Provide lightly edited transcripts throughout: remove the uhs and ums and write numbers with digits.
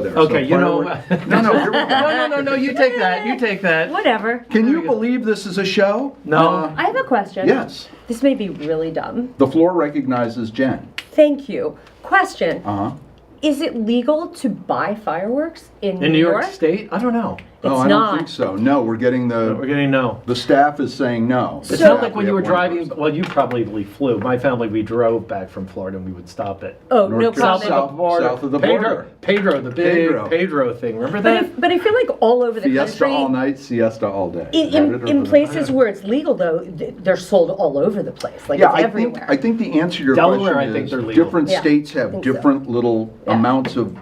go there. Okay, So no, here we go. no, you take that, you take that. Whatever. Can you believe this is a show? No. I have a question. Yes. This may be really dumb. The floor recognizes Jen. Thank you. Question. Uh-huh. Is it legal to buy fireworks in In New York State? I don't know. Oh, It's I don't not. think so. No, we're getting We're getting no. the staff is saying no. It sounds like when you were driving, well, you probably flew. My family, we drove back from Florida and we would stop at Oh, North no to problem. south of the border. Pedro, the big Pedro. Pedro thing. Remember that? But I feel like all over the Fiesta country, all night, siesta all day. in places where it's legal, though, they're sold all over the place. Like Yeah, it's everywhere. I think the answer to your Delaware, question I think is they're legal. different Yeah, states I have think so. different little Yeah. amounts of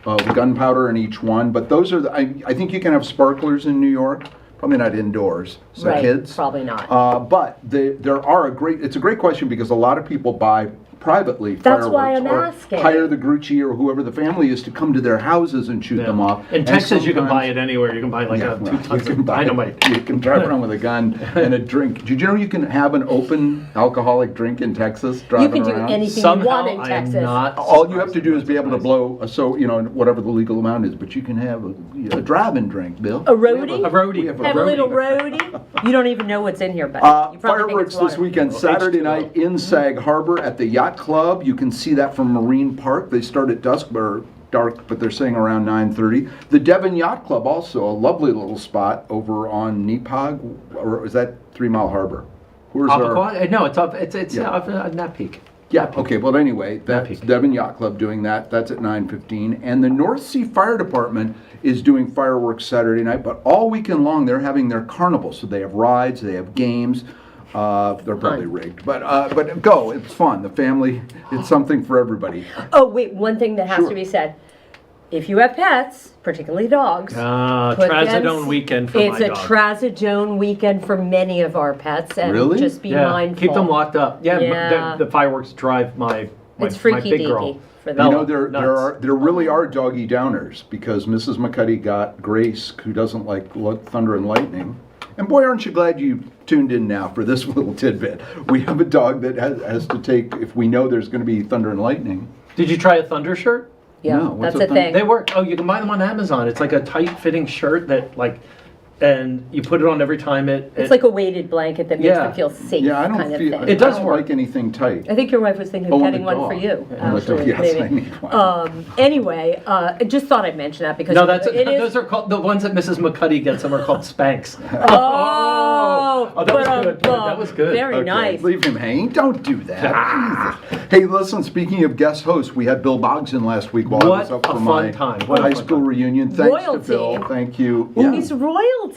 gunpowder in each one, but those are the, I think you can have sparklers in New York, probably not indoors, so Right, kids. probably not. But there are it's a great question because a lot of people buy privately That's fireworks why I'm or asking. hire the Grucci or whoever the family is to come to their houses and shoot Yeah. them off. In And Texas, you can sometimes- buy it anywhere. You can buy like Yeah, 2 well, tons you of can buy- dynamite. You can drive around with a gun and a drink. Did you know you can have an open alcoholic drink in Texas You driving can do around? anything you Somehow, want in I am Texas. not. All you have to do is surprised. be able to blow, whatever the legal amount is, but you can have a driving drink, Bill. A roadie? A roadie. We have Have a little roadie? You don't even know what's in here, but you probably think Fireworks it's water. this weekend, Saturday H2O. night in Sag Harbor at the Yacht Club. You can see that from Marine Park. They start at dusk or dark, but they're saying around 9:30. The Devon Yacht Club, also a lovely little spot over on Nepog, or is that 3 Mile Harbor? Where's Appaquah? No, it's up. It's Yeah. up at Nat Peak. Yeah, okay, well, anyway, that's Peak. Devon Yacht Club doing that. That's at 9:15. And the North Sea Fire Department is doing fireworks Saturday night, but all weekend long they're having their carnival. So they have rides, they have games. They're probably rigged, but go, it's fun. The family, it's something for everybody. Oh, wait, one thing that has Sure. to be said. If you have pets, particularly dogs, put them- Trazodone weekend for it's my a dog. trazodone weekend for many of our pets, and Really? just be Yeah, mindful. keep them locked up. Yeah, Yeah. The fireworks drive my It's my freaky big deaky girl. for them. You Bella, know, nuts. there really are doggy downers because Mrs. McCuddy got Grace, who doesn't like thunder and lightning. And boy, aren't you glad you tuned in now for this little tidbit. We have a dog that has to take, if we know there's going to be thunder and lightning. Did you try a Thunder shirt? Yeah, No, what's that's a a thing. They work. Oh, you can buy them on Amazon. It's like a tight-fitting shirt that and you put it on every time It's like a weighted blanket that makes Yeah. them feel safe, Yeah, I don't kind of feel, thing. It does I don't work. like anything tight. I think your wife was thinking Oh, of on getting the one for dog. you. On the dog, Actually, yes, maybe. I need one. Anyway, I just thought I'd mention that because No, that's it is. those are called the ones that Mrs. McCuddy gets them are called Spanx. Oh, that was good. That was good. Very Okay, nice. leave him hanging. Don't do that. Jesus. Hey, listen, speaking of guest hosts, we had Bill Boggs in last week while I What was up a for fun my time. What a high fun school time. reunion. Thanks Royalty. to Bill. Thank you. He's royalty.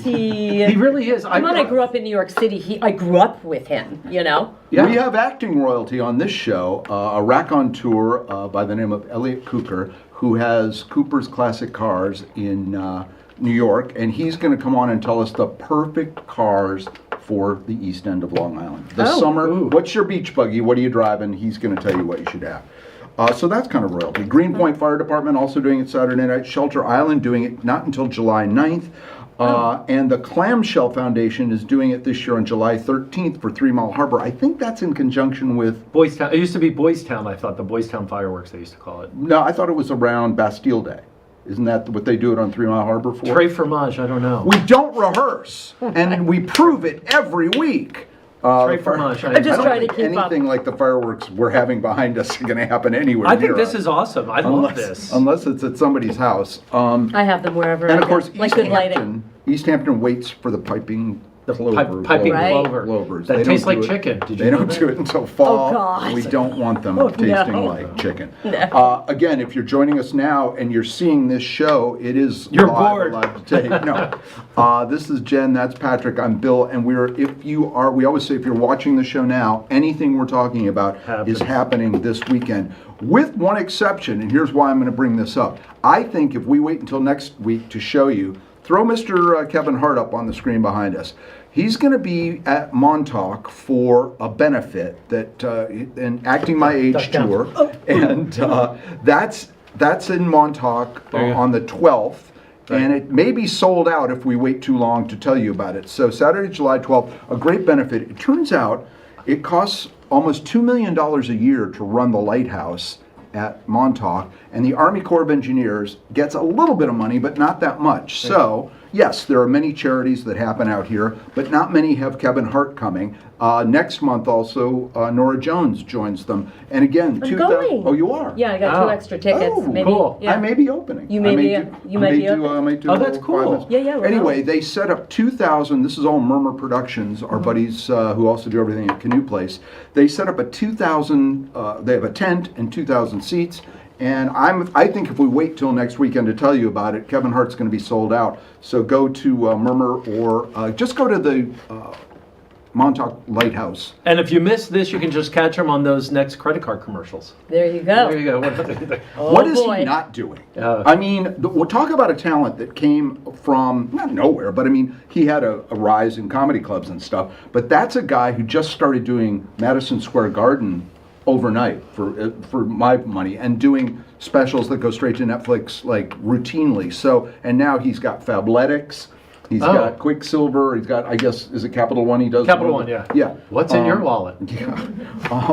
He really is. Come on, I grew up in New York City. I grew up with him, you know? Yeah. We have acting royalty on this show, a raconteur by the name of Elliot Cooper, who has Cooper's Classic Cars in New York, and he's going to come on and tell us the perfect cars for the East End of Long Island. This Oh. summer, Ooh. what's your beach buggy? What are you driving? He's going to tell you what you should have. So that's kind of royalty. Greenpoint Fire Department also doing it Saturday night. Shelter Island doing it not until July 9th. And the Clamshell Foundation is doing it this year on July 13th for 3 Mile Harbor. I think that's in conjunction with, Boys Town. It used to be Boys Town. I thought the Boys Town fireworks they used to call it. no, I thought it was around Bastille Day. Isn't that what they do it on 3 Mile Harbor for? Trey Fromage. I don't know. We don't rehearse, and we prove it every week. Trey the fire- Fromage. I'm just I don't trying to think keep up. anything like the fireworks we're having behind us are going to happen anywhere I near think this us. is awesome. I love this. Unless it's at somebody's house. I have them wherever And I of course, go. Like good lighting. East Hampton waits for the piping The clover. piping Right. clovers. They That don't tastes like do it- chicken. Did you They know don't that? do it until fall. Oh, God. We don't want them Oh, tasting no. like chicken. No. Again, if you're joining us now and you're seeing this show, it is You're live, bored. live to tape. No. This is Jen, that's Patrick, I'm Bill, and we always say if you're watching the show now, anything we're talking about is happening this weekend. With one exception, and here's why I'm going to bring this up. I think if we wait until next week to show you, throw Mr. Kevin Hart up on the screen behind us. He's going to be at Montauk for a benefit that an Acting My Age tour, and that's in Montauk on the 12th. Right. And it may be sold out if we wait too long to tell you about it. So Saturday, July 12th, a great benefit. It turns out it costs almost $2 million a year to run the lighthouse at Montauk, and the Army Corps of Engineers gets a little bit of money, but not that much. So, yes, there are many charities that happen out here, but not many have Kevin Hart coming. Next month also, Nora Jones joins them. And again, I'm going. Oh, you are? Yeah, I got 2 Oh. extra tickets. Oh, maybe, cool. Yeah. I may be opening. You may I be- do- you I might may be do- opening. I might do Oh, a that's little cool. 5 minutes. Yeah, yeah, we're Anyway, going. they set up 2,000, this is all Murmur Productions, Mm-hmm. our buddies who also do everything at Canoe Place. They set up a 2,000, they have a tent and 2,000 seats. And I think if we wait till next weekend to tell you about it, Kevin Hart's going to be sold out. So go to Murmur or just go to the Montauk Lighthouse. And if you miss this, you can just catch him on those next credit card commercials. There you go. There you go. Oh, What is boy. he not doing? Yeah. I mean, we'll talk about a talent that came from, not nowhere, but I mean, he had a rise in comedy clubs and stuff. But that's a guy who just started doing Madison Square Garden overnight for my money, and doing specials that go straight to Netflix like routinely. So, and now he's got Fabletics. He's Oh. got Quicksilver. He's got, I guess, is it Capital One? He does Capital one of One, the- yeah. Yeah. What's in your wallet? Yeah.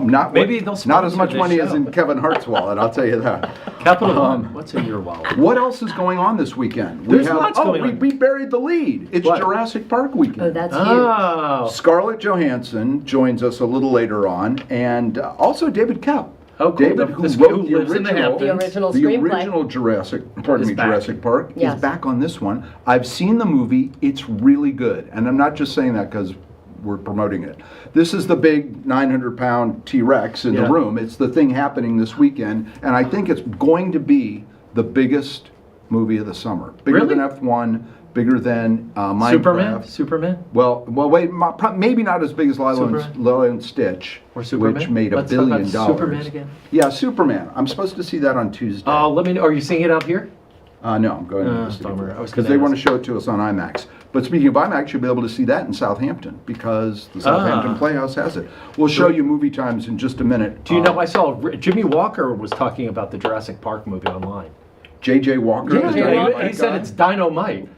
Not Maybe what- they'll not as sponsor much this money as show. in Kevin Hart's wallet. I'll tell you that. Capital One. What's in your wallet? What else is going on this weekend? There's lots going on. We buried the lead. It's What? Jurassic Park weekend. Oh, that's huge. Oh. Scarlett Johansson joins us a little later on, and also David Koepp. Oh, cool. David, The- who the- wrote who the lives in the original, Hamptons. The original the screenplay. original Is back. Jurassic Park, Yes. is back on this one. I've seen the movie. It's really good, and I'm not just saying that because we're promoting it. This is the big 900-pound T-Rex in Yeah. the room. It's the thing happening this weekend, and I think it's going to be the biggest movie of the summer. Bigger Really? than F1, bigger than Minecraft. Superman? Well, wait, maybe not as big as Lilo Superman? and Stitch, Or Superman? which made Let's $1 talk billion. about Superman again? Yeah, Superman. I'm supposed to see that on Tuesday. Let me know. Are you seeing it out here? No, I'm going to the bummer. I was because gonna they want to ask. show it to us on IMAX. But speaking of IMAX, you'll be able to see that in Southampton because the Southampton Playhouse has it. We'll show you movie times in just a minute. Do you know, I saw Jimmy Walker was talking about the Jurassic Park movie online. J.J. Walker? Yeah, the J.J. Dynamite Walker. He said guy? it's dynamite.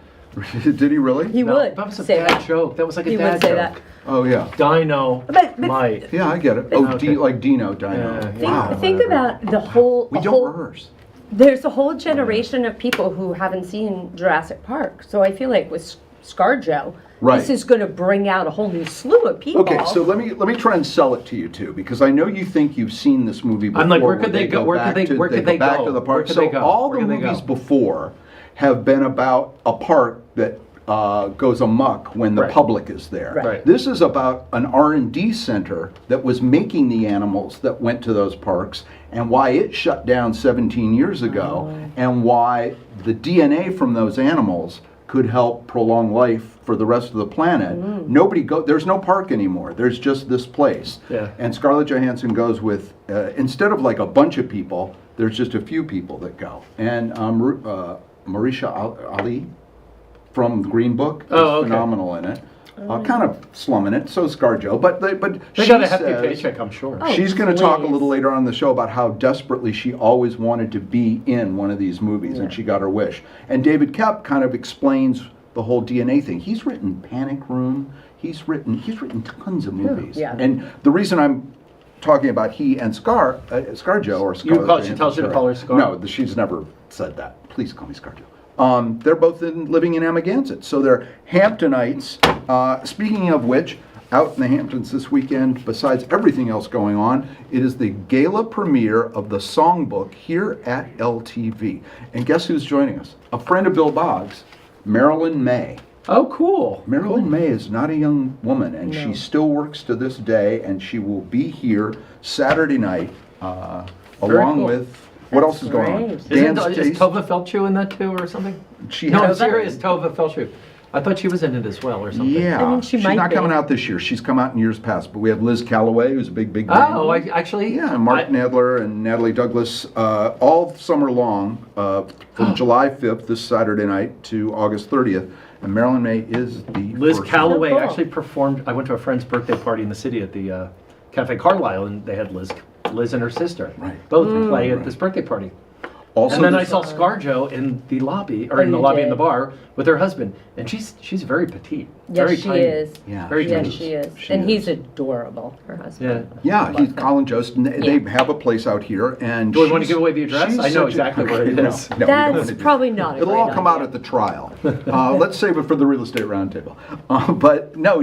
Did he really? He No, would that was a say bad that. joke. That was like a He dad would say joke. that. Oh, yeah. Dynamite. Yeah, I get it. Oh, Okay. like Dino, Dino. Yeah, Wow. Think about the whole. We a don't whole- rehearse. There's a whole generation of people who haven't seen Jurassic Park. So I feel like with ScarJo, Right. this is going to bring out a whole new slew of people. Okay, so let me try and sell it to you too, because I know you think you've seen this movie before. I'm like, where could they go? Where back could they- to- where could go they back go? to the Where park. could So they go? all Where the could they movies go? before have been about a park that goes amok when the Right. public is there. Right. This is about an R&D center that was making the animals that went to those parks, and why it shut down 17 years ago, and why the DNA from those animals could help prolong life for the rest of the planet. There's no park anymore. There's just this place. Yeah. And Scarlett Johansson goes with, instead of like a bunch of people, there's just a few people that go. And Marisha Ali from the Green Book is Oh, okay. phenomenal in it. Kind of slumming it. So is ScarJo, but They she got a hefty says- paycheck, I'm sure. Oh, She's going to talk a please. little later on in the show about how desperately she always wanted to be in one of these movies, and she got her wish. And David Koepp kind of explains the whole DNA thing. He's written Panic Room. He's written tons of movies. Yeah. And the reason I'm talking about he and ScarJo or You call- Scarlett she tells you to Johansson, call her Scar? No, she's never said that. Please call me ScarJo. They're both living in Amagansett, so they're Hamptonites. Speaking of which, out in the Hamptons this weekend, besides everything else going on, it is the gala premiere of the Songbook here at LTV. And guess who's joining us? A friend of Bill Boggs, Marilyn May. Oh, cool. Marilyn May is not a young woman, and she still works to this day, and she will be here Saturday night, along cool. with, what else is going on? great. Isn't, Dan's is Taste. Tova Feldshuh in that too, or something? She No, I'm has- serious. Tova Feldshuh. I thought she was in it as well, or something. Yeah, I mean, she she's might not be. coming out this year. She's come out in years past, but we have Liz Calloway, who's a big Oh, name. actually. Yeah, and Mark Nadler and Natalie Douglas, all summer long, from July 5th, this Saturday night, to August 30th. And Marilyn May is the Liz first- Calloway cool. actually performed. I went to a friend's birthday party in the city at the Cafe Carlisle, and they had Liz and her sister Right. both play at Right. this birthday party. Also, And then I this- saw ScarJo in the lobby, or Oh, in the you lobby in did? the bar with her husband, and she's very petite, very Yes, she tiny. is. Yeah, Very Yes, tiny. she is. She And is. he's adorable, her husband. Yeah, Love he's him. Colin Jost. And they have a place out here, and Do we want to she's- give away the address? she's I know such a- exactly where it no, is. no, we don't wanna That's do that. probably not a It'll great all come out idea. at the trial. Let's save it for the real estate roundtable. But no,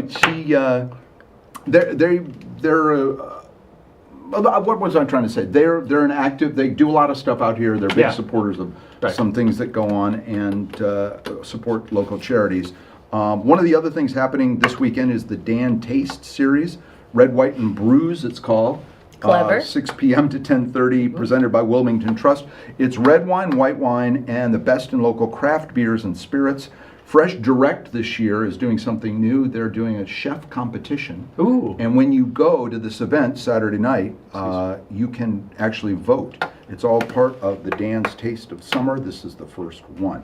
what was I trying to say? They're an active. They do a lot of stuff out here. They're big Yeah. supporters of Right. some things that go on and support local charities. One of the other things happening this weekend is the Dan Taste series, Red, White, and Brews. It's called. Clever. 6 p.m. to 10:30, presented by Wilmington Trust. It's red wine, white wine, and the best in local craft beers and spirits. Fresh Direct this year is doing something new. They're doing a chef competition. Ooh. And when you go to this event Saturday night, you can actually vote. It's all part of the Dan's Taste of Summer. This is the first one.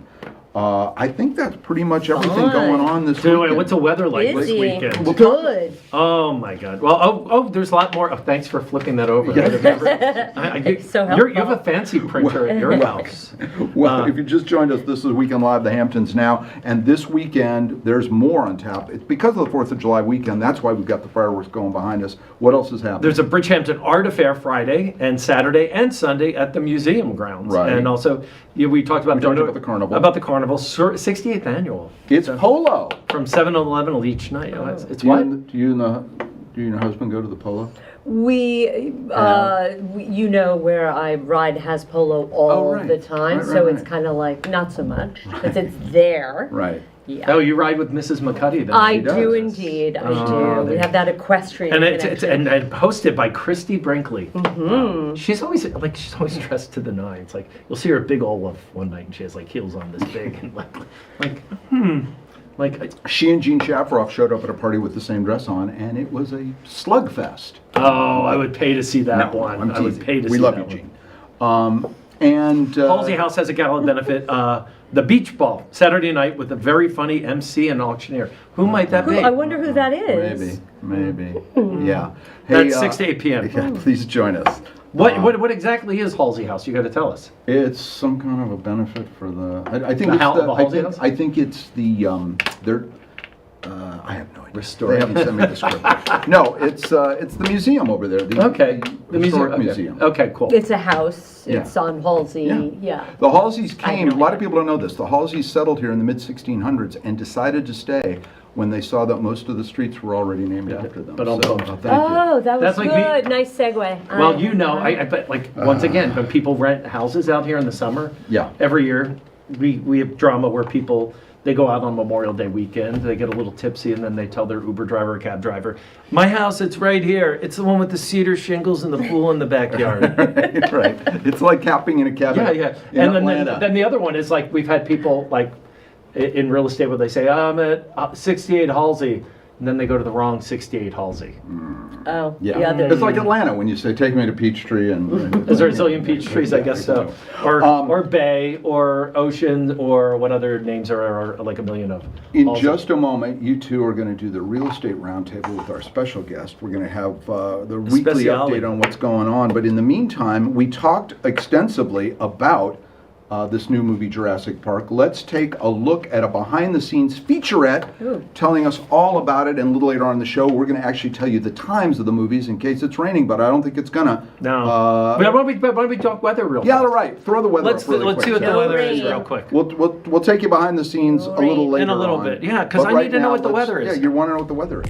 I think that's pretty much everything Fun. going on this So, weekend. what's the weather like this Busy. weekend? Good. Oh my God! Well, there's a lot more. Oh, thanks for flipping that over. So you have a helpful. fancy printer at your house. Well, if you just joined us, this is Weekend Live, the Hamptons Now, and this weekend there's more on tap. It's because of the 4th of July weekend. That's why we've got the fireworks going behind us. What else is happening? There's a Bridgehampton Art Affair Friday and Saturday and Sunday at the museum grounds. Right. And also, we talked about talked about the carnival. About the carnival, 68th annual. It's So, polo. from 7 to 11 each night. Oh, it's Do you what? and your husband go to the polo? We, you know, where I ride has polo all Oh, right. the time, Right, so right, it's right. kind of like not so much because it's there. Right. Yeah. Oh, you ride with Mrs. McCuddy then? I does. do indeed. I Oh, do. We have that equestrian And it's connection. and hosted by Christy Brinkley. Mm-hmm. She's always dressed to the nines. Like you'll see her big Olaf one night, and she has like heels on this big, and like She and Gene Shafroff showed up at a party with the same dress on, and it was a slugfest. oh, I would pay to see that No, one. I'm I would teasing. pay to We see love that you, one. Gene. And Halsey House has a gala benefit. The Beach Ball Saturday night with a very funny MC and auctioneer. Who might that be? I wonder who that is. maybe, yeah. That's 6 to 8 p.m. Yeah, please join us. What exactly is Halsey House? You got to tell us. It's some kind of a benefit for the. I think The it's the Halsey House? I think it's the. They're. I have no idea. Restore. They haven't sent me the script. No, it's the museum over there. Okay, the historic museum. Okay, cool. It's a house. Yeah. It's on Halsey. Yeah. Yeah. The Halseys I came. know. A lot of people don't know this. The Halseys settled here in the mid 1600s and decided to stay when they saw that most of the streets were already named after them. But I'll so, bump. thank you. Oh, that was That's like good. me- Nice segue. Well, you know, I bet like once again, when people rent houses out here in the summer, Yeah. every year we have drama where people they go out on Memorial Day weekend, they get a little tipsy, and then they tell their Uber driver or cab driver, "My house, it's right here. It's the one with the cedar shingles and the pool in the backyard." Right. It's like camping in a cabin. Yeah, yeah. In And Atlanta. then the other one is like we've had people like in real estate where they say, "I'm at 68 Halsey," and then they go to the wrong 68 Halsey. Oh, Yeah. the other. It's like Atlanta when you say, "Take me to Peachtree," and Is there a zillion peach trees? I guess so. Or Bay, or Ocean, or what other names are like a million of? In Halsey. just a moment, you two are going to do the real estate roundtable with our special guest. We're going to have the weekly Speciale. update on what's going on. But in the meantime, we talked extensively about this new movie, Jurassic Park. Let's take a look at a behind-the-scenes featurette telling us all about it. And a little later on in the show, we're going to actually tell you the times of the movies in case it's raining. But I don't think it's going to. No. But why don't we talk weather real Yeah, quick? all right. Throw the weather Let's up really quick. see what the No weather is rain. real quick. We'll take you behind the scenes a little Rain. later In a little on. bit, yeah, 'cause But I right need to know now, what the let's- weather is. Yeah, you want to know what the weather is.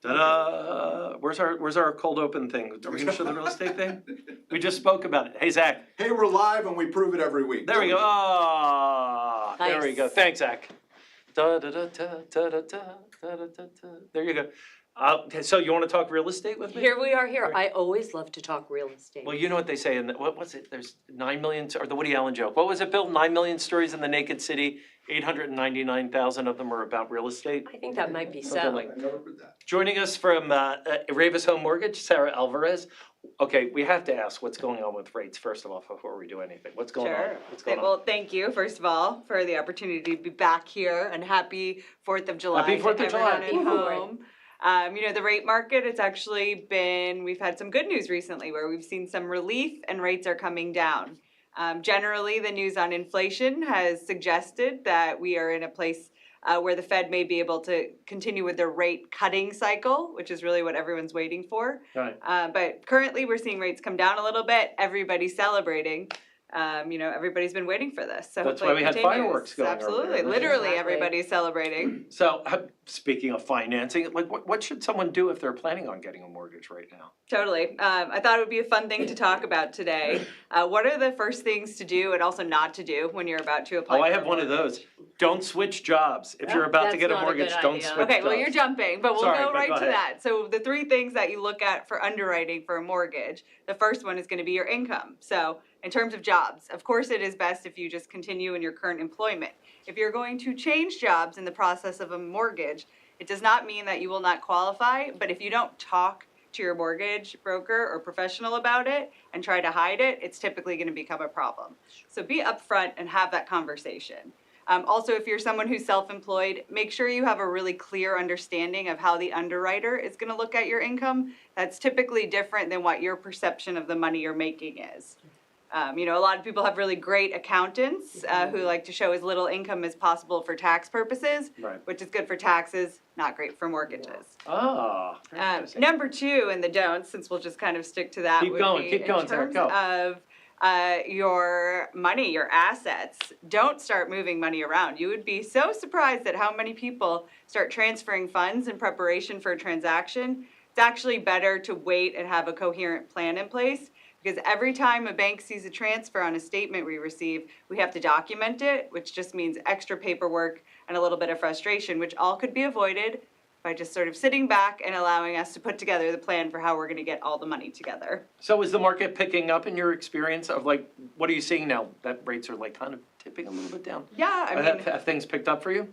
Ta-da! Where's our cold open thing? Are we going to show the real estate thing? We just spoke about it. Hey, Zach. Hey, we're live and we prove it every week. There we go. Ah, there we Nice. go. Thanks, Zach. Da, da, da, da, da, da, da, da, da, da, da. There you go. So you want to talk real estate with me? Here we are here. I always love to talk real estate. Well, you know what they say in the, what was it? There's 9 million, or the Woody Allen joke. What was it, Bill? 9 million stories in the naked city. 899,000 of them are about real estate. I think that might be Something so. like- I never heard that. Joining us from Ravis Home Mortgage, Sarah Alvarez. Okay, we have to ask what's going on with rates first of all before we do anything. What's going on? Sure. What's going on? Well, thank you, first of all, for the opportunity to be back here, and happy 4th of July. Happy 4th of to July. everyone at Happy home. The rate market, it's actually been, we've had some good news recently where we've seen some relief and rates are coming down. Generally, the news on inflation has suggested that we are in a place where the Fed may be able to continue with their rate cutting cycle, which is really what everyone's waiting for. Right. But currently, we're seeing rates come down a little bit. Everybody's celebrating. Everybody's been waiting for this. So That's hopefully why we it had continues. fireworks going Absolutely, earlier. literally, Exactly. everybody's celebrating. So, speaking of financing, like, what should someone do if they're planning on getting a mortgage right now? Totally. I thought it would be a fun thing to talk about today. What are the first things to do and also not to do when you're about to apply? Oh, I for have a one of mortgage? those. Don't switch jobs. If you're about to That's get a not a mortgage, good don't idea. switch Okay, jobs. well, you're jumping, but we'll Sorry, go but right go to ahead. that. So the three things that you look at for underwriting for a mortgage, the first one is gonna be your income. So in terms of jobs, of course, it is best if you just continue in your current employment. If you're going to change jobs in the process of a mortgage, it does not mean that you will not qualify, but if you don't talk to your mortgage broker or professional about it and try to hide it, it's typically gonna become a problem. So be upfront and have that conversation. Also, if you're someone who's self-employed, make sure you have a really clear understanding of how the underwriter is gonna look at your income. That's typically different than what your perception of the money you're making is. A lot of people have really great accountants who like to show as little income as possible for tax purposes, Right. which is good for taxes, not great for mortgages. Ah, very interesting. Number two in the don'ts, since we'll just kind of stick to that, Keep would going, be keep going, Sarah, in go. terms of your money, your assets. Don't start moving money around. You would be so surprised at how many people start transferring funds in preparation for a transaction. It's actually better to wait and have a coherent plan in place, because every time a bank sees a transfer on a statement we receive, we have to document it, which just means extra paperwork and a little bit of frustration, which all could be avoided by just sort of sitting back and allowing us to put together the plan for how we're gonna get all the money together. So is the market picking up in your experience of like, what are you seeing now that rates are like kind of tipping a little bit down? Yeah, I mean, Have things picked up for you?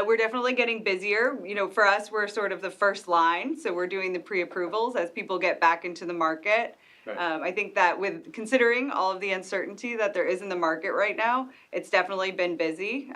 we're definitely getting busier. For us, we're sort of the first line, so we're doing the pre-approvals as people get back into the market. Right. I think that with considering all of the uncertainty that there is in the market right now, it's definitely been busy.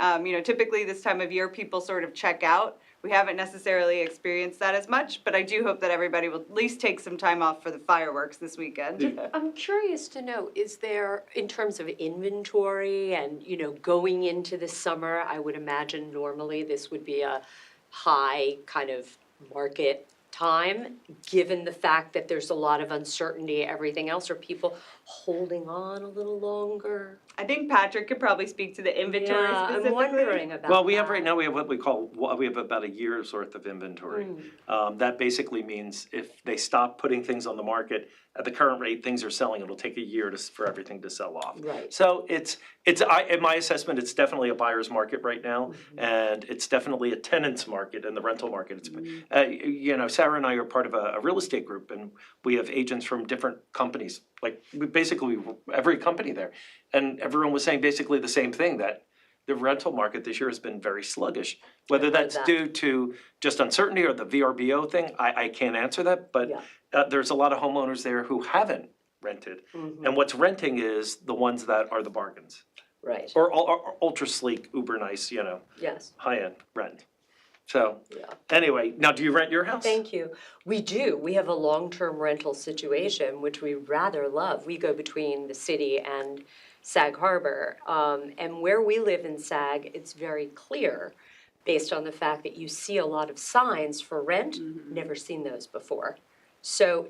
Typically this time of year, people sort of check out. We haven't necessarily experienced that as much, but I do hope that everybody will at least take some time off for the fireworks this weekend. I'm curious to know, is there, in terms of inventory and, going into the summer, I would imagine normally this would be a high kind of market time, given the fact that there's a lot of uncertainty, everything else, are people holding on a little longer? I think Patrick could probably speak to the inventory Yeah, specifically. I'm wondering about Well, we have that. right now, we have what we call, we have about a year's worth of inventory. That basically means if they stop putting things on the market at the current rate, things are selling, it'll take a year for everything to sell off. Right. So in my assessment, it's definitely a buyer's market right now, and it's definitely a tenant's market and the rental market. It's, Sarah and I are part of a real estate group, and we have agents from different companies, like basically every company there. And everyone was saying basically the same thing, that the rental market this year has been very sluggish. Whether that's that. due to just uncertainty or the VRBO thing, I can't answer that, but Yeah. there's a lot of homeowners there who haven't rented. And what's renting is the ones that are the bargains, Right, or ultra sleek, uber nice, yes. high-end rent. So, Yeah. anyway, now do you rent your house? Thank you. We do. We have a long-term rental situation, which we rather love. We go between the city and Sag Harbor. And where we live in Sag, it's very clear, based on the fact that you see a lot of signs for rent. Never seen those before. So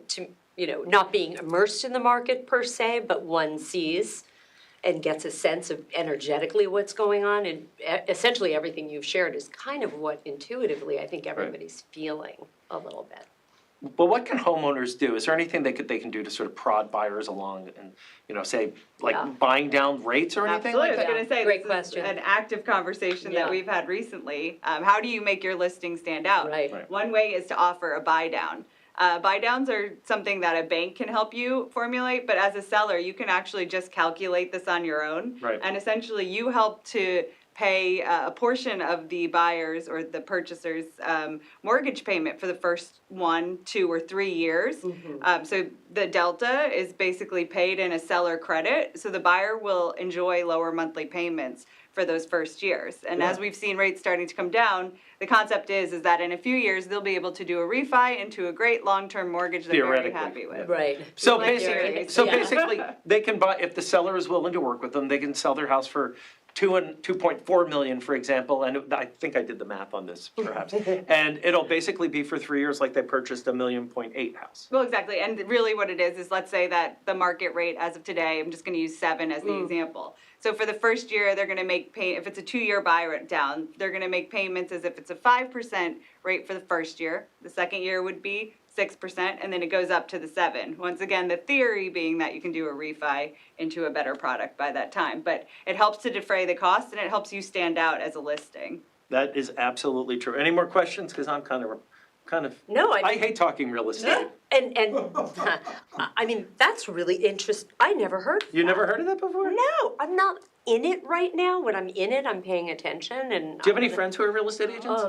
not being immersed in the market per se, but one sees and gets a sense of energetically what's going on. And essentially everything you've shared is kind of what intuitively I think everybody's feeling a little bit. But what can homeowners do? Is there anything they can do to sort of prod buyers along and, say, like Yeah. buying down rates or anything Absolutely, like I that? was gonna say, Great this is question. an active conversation Yeah. that we've had recently. How do you make your listing stand out? Right. One way is to offer a buy down. Buy downs are something that a bank can help you formulate, but as a seller, you can actually just calculate this on your own. Right. And essentially, you help to pay a portion of the buyer's or the purchaser's mortgage payment for the first 1, 2, or 3 years. So the delta is basically paid in a seller credit, so the buyer will enjoy lower monthly payments for those first years. And as we've seen rates starting to come down, the concept is that in a few years, they'll be able to do a refi into a great long-term mortgage they're very Theoretically, happy with. Right. So Like basically, theories. so Yeah. basically, they can buy, if the seller is willing to work with them, they can sell their house for 2.4 million, for example, and I think I did the math on this perhaps. And it'll basically be for 3 years like they purchased a $1.8 million house. Well, exactly, and really what it is let's say that the market rate as of today, I'm just gonna use 7 as the example. So for the first year, they're gonna make if it's a 2-year buy down, they're gonna make payments as if it's a 5% rate for the first year. The second year would be 6%, and then it goes up to the 7. Once again, the theory being that you can do a refi into a better product by that time. But it helps to defray the cost, and it helps you stand out as a listing. That is absolutely true. Any more questions? Because I'm kind of, No, I hate talking real estate. And I mean, that's really interesting. I never heard of You that. never heard of that before? No, I'm not in it right now. When I'm in it, I'm paying attention and. Do you have any friends who are real estate agents?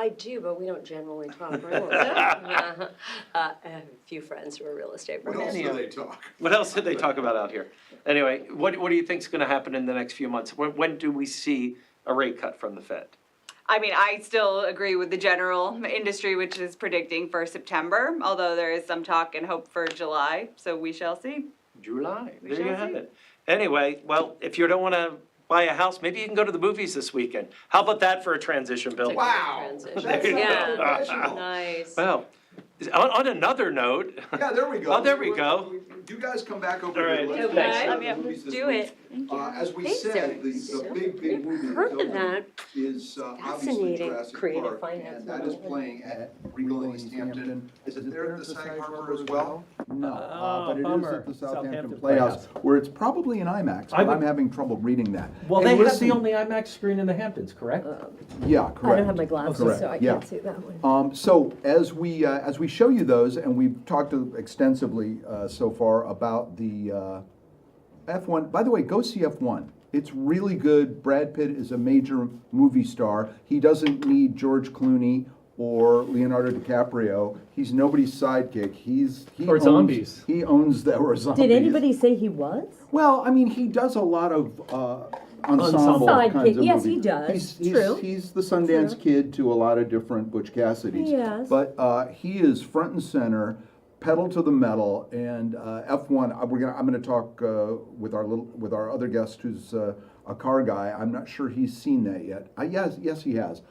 I do, but we don't generally talk real estate. I have a few friends who are real estate brokers. they talk? What else did they talk about out here? Anyway, what do you think's gonna happen in the next few months? When do we see a rate cut from the Fed? I mean, I still agree with the general industry, which is predicting for September, although there is some talk and hope for July, so we shall see. July, there you shall have see. it. Anyway, well, if you don't wanna buy a house, maybe you can go to the movies this weekend. How about that for a transition, Bill? Wow. Transition. That's not Yeah, professional. nice. Well, on another note, Yeah, there we go. Oh, there we go. You guys come back over All here. right. Let's Okay. go to the movies this Do week. it. As we Thanks, said, Eric. the big movie Heard that's of that. is obviously Fascinating. Jurassic Creative Park, finance and that is model. playing at Regal in East Hampton. Is it there at the Sag Harbor as well? No, but it is bummer. at the Southampton Southampton Playhouse, where it's probably an IMAX, I but would- I'm having trouble reading that. well, Hey, they have listen, the only IMAX screen in the Hamptons, correct? Yeah, correct. I don't have my glasses, Correct, so I yeah. can't see that one. So as we show you those, and we've talked extensively so far about the F1. By the way, go see F1. It's really good. Brad Pitt is a major movie star. He doesn't need George Clooney or Leonardo DiCaprio. He's nobody's sidekick. He Or owns, zombies. He owns the or zombies. Did anybody say he was? Well, I mean, he does a lot of ensemble Sidekick. kinds of Yes, he movies. does. He's, True. He's the Sundance Kid to a lot of different Butch Cassidys. Yes. But he is front and center, pedal to the metal, and F1. I'm gonna talk with our other guest who's a car guy. I'm not sure he's seen that yet. Yes, he has.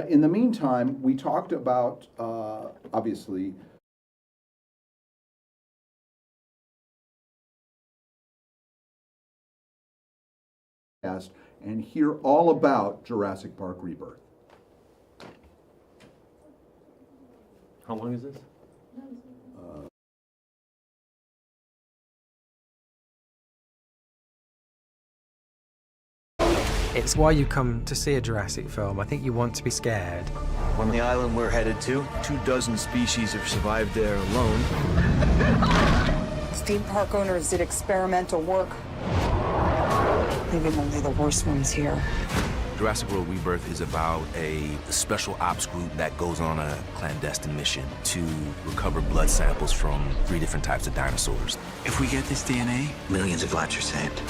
In the meantime, we talked about obviously. And hear all about Jurassic Park Rebirth. How long is this? It's why you come to see a Jurassic film. I think you want to be scared. On the island we're headed to, 24 species have survived there alone. Theme park owners did experimental work, leaving only the worst ones here. Jurassic World Rebirth is about a special ops group that goes on a clandestine mission to recover blood samples from 3 different types of dinosaurs. If we get this DNA, millions of lives are saved.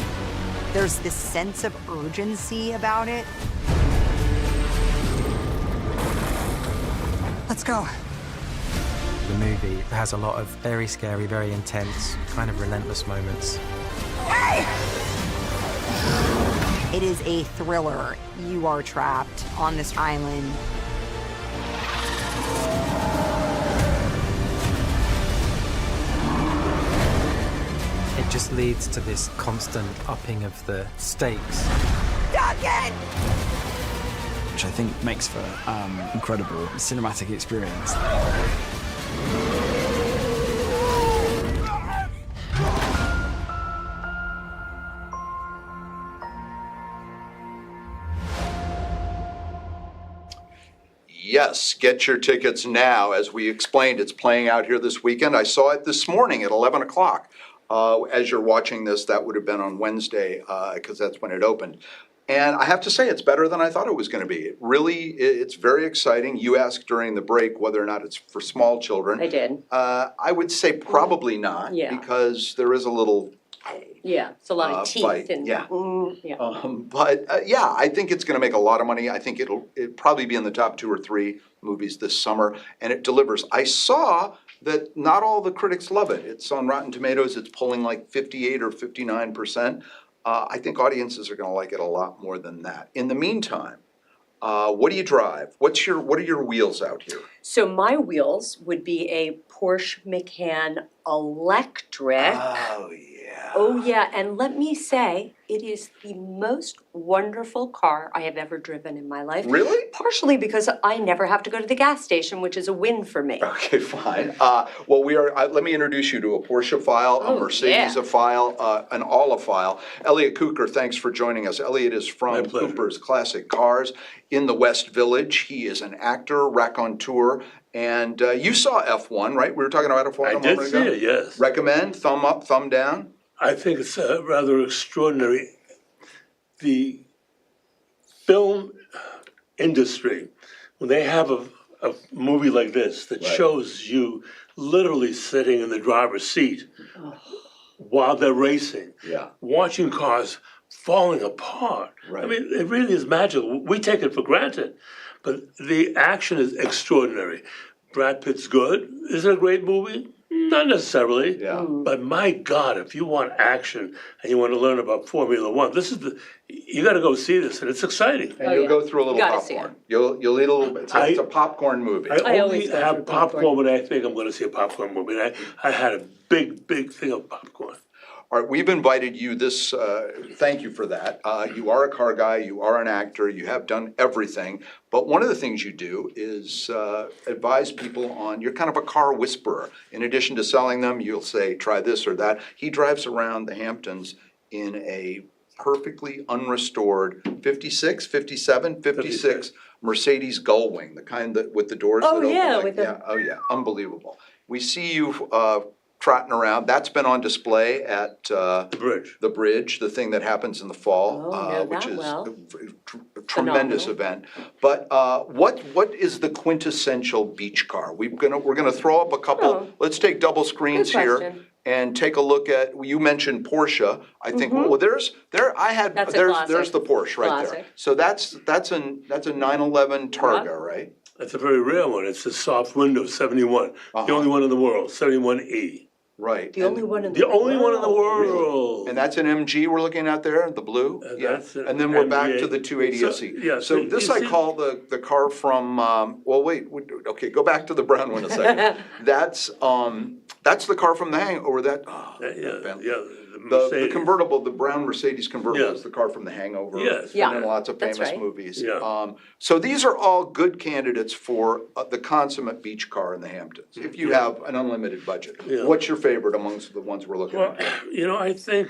There's this sense of urgency about it. Let's go. The movie has a lot of very scary, very intense, kind of relentless moments. It is a thriller. You are trapped on this island. It just leads to this constant upping of the stakes. Duncan! Which I think makes for incredible cinematic experience. Yes, get your tickets now. As we explained, it's playing out here this weekend. I saw it this morning at 11 o'clock. As you're watching this, that would have been on Wednesday, because that's when it opened. And I have to say, it's better than I thought it was going to be. It really, it's very exciting. You asked during the break whether or not it's for small children. I did. I would say probably not, Yeah. because there is a little Yeah, it's a lot of teeth bite, and. yeah. Yeah. But yeah, I think it's going to make a lot of money. I think it'll probably be in the top 2 or 3 movies this summer, and it delivers. I saw that not all the critics love it. It's on Rotten Tomatoes. It's pulling like 58 or 59%. I think audiences are going to like it a lot more than that. In the meantime, what do you drive? What are your wheels out here? So my wheels would be a Porsche Macan Electric. Oh yeah. Oh, yeah, and let me say, it is the most wonderful car I have ever driven in my life. Really? Partially because I never have to go to the gas station, which is a win for me. Okay, fine. Well, we are. Let me introduce you to a Porsche file, a Oh, Mercedes yeah. file, an Alla file. Elliot Cooker, thanks for joining us. Elliot is from Cooper's Classic Cars in the West Village. He is an actor, raconteur, and you saw F1, right? We were talking about F1 a moment ago. I did see it, yes. Recommend? Thumb up, thumb down? I think it's rather extraordinary. The film industry, when they have a movie like this that shows you literally sitting in the driver's seat while they're racing, Yeah. watching cars falling apart. Right. I mean, it really is magical. We take it for granted, but the action is extraordinary. Brad Pitt's good. Is it a great movie? Not necessarily. Yeah. But my God, if you want action and you want to learn about Formula One, you got to go see this, and it's exciting. And you'll go through a little Gotta see popcorn. You'll eat a little bit. It's a popcorn movie. I I only always go have for popcorn popcorn. when I think I'm going to see a popcorn movie. And I had a big thing of popcorn. All right, we've invited you this, thank you for that. You are a car guy, you are an actor, you have done everything. But one of the things you do is advise people on, you're kind of a car whisperer. In addition to selling them, you'll say, try this or that. He drives around the Hamptons in a perfectly unrestored 56 Mercedes Gullwing, the kind that with the doors that Oh, open. yeah, like- with the- yeah, oh yeah, unbelievable. We see you trotting around. That's been on display at The bridge. the bridge, the thing that happens in the fall, Oh, know which that is well. a tremendous event. But what is the quintessential beach car? We're gonna throw up a couple. Oh. Let's take double screens Good here question. and take a look at. You mentioned Porsche. I think well, there's That's a there's classic. the Porsche right there. Classic. So that's a 911 Targa, right? That's a very rare one. It's a soft window 71. Uh-huh. The only one in the world, 71E. Right. The only one in the The only one in the world. world. And that's an MG we're looking at there, the blue? Yeah, That's an and then we're back MG. to the 280 So- SE. yeah, So so this you I see- call the car from, well, wait, okay, go back to the brown one a second. That's the car from the Hangover, that, the Mercedes. convertible, the brown Mercedes convertible Yeah. is the car from the Hangover. Yes. Yeah, And in lots of that's famous right. movies. Yeah. So these are all good candidates for the consummate beach car in the Hamptons, if you have an unlimited budget. Yeah. What's your favorite amongst the ones we're looking Well, at? I think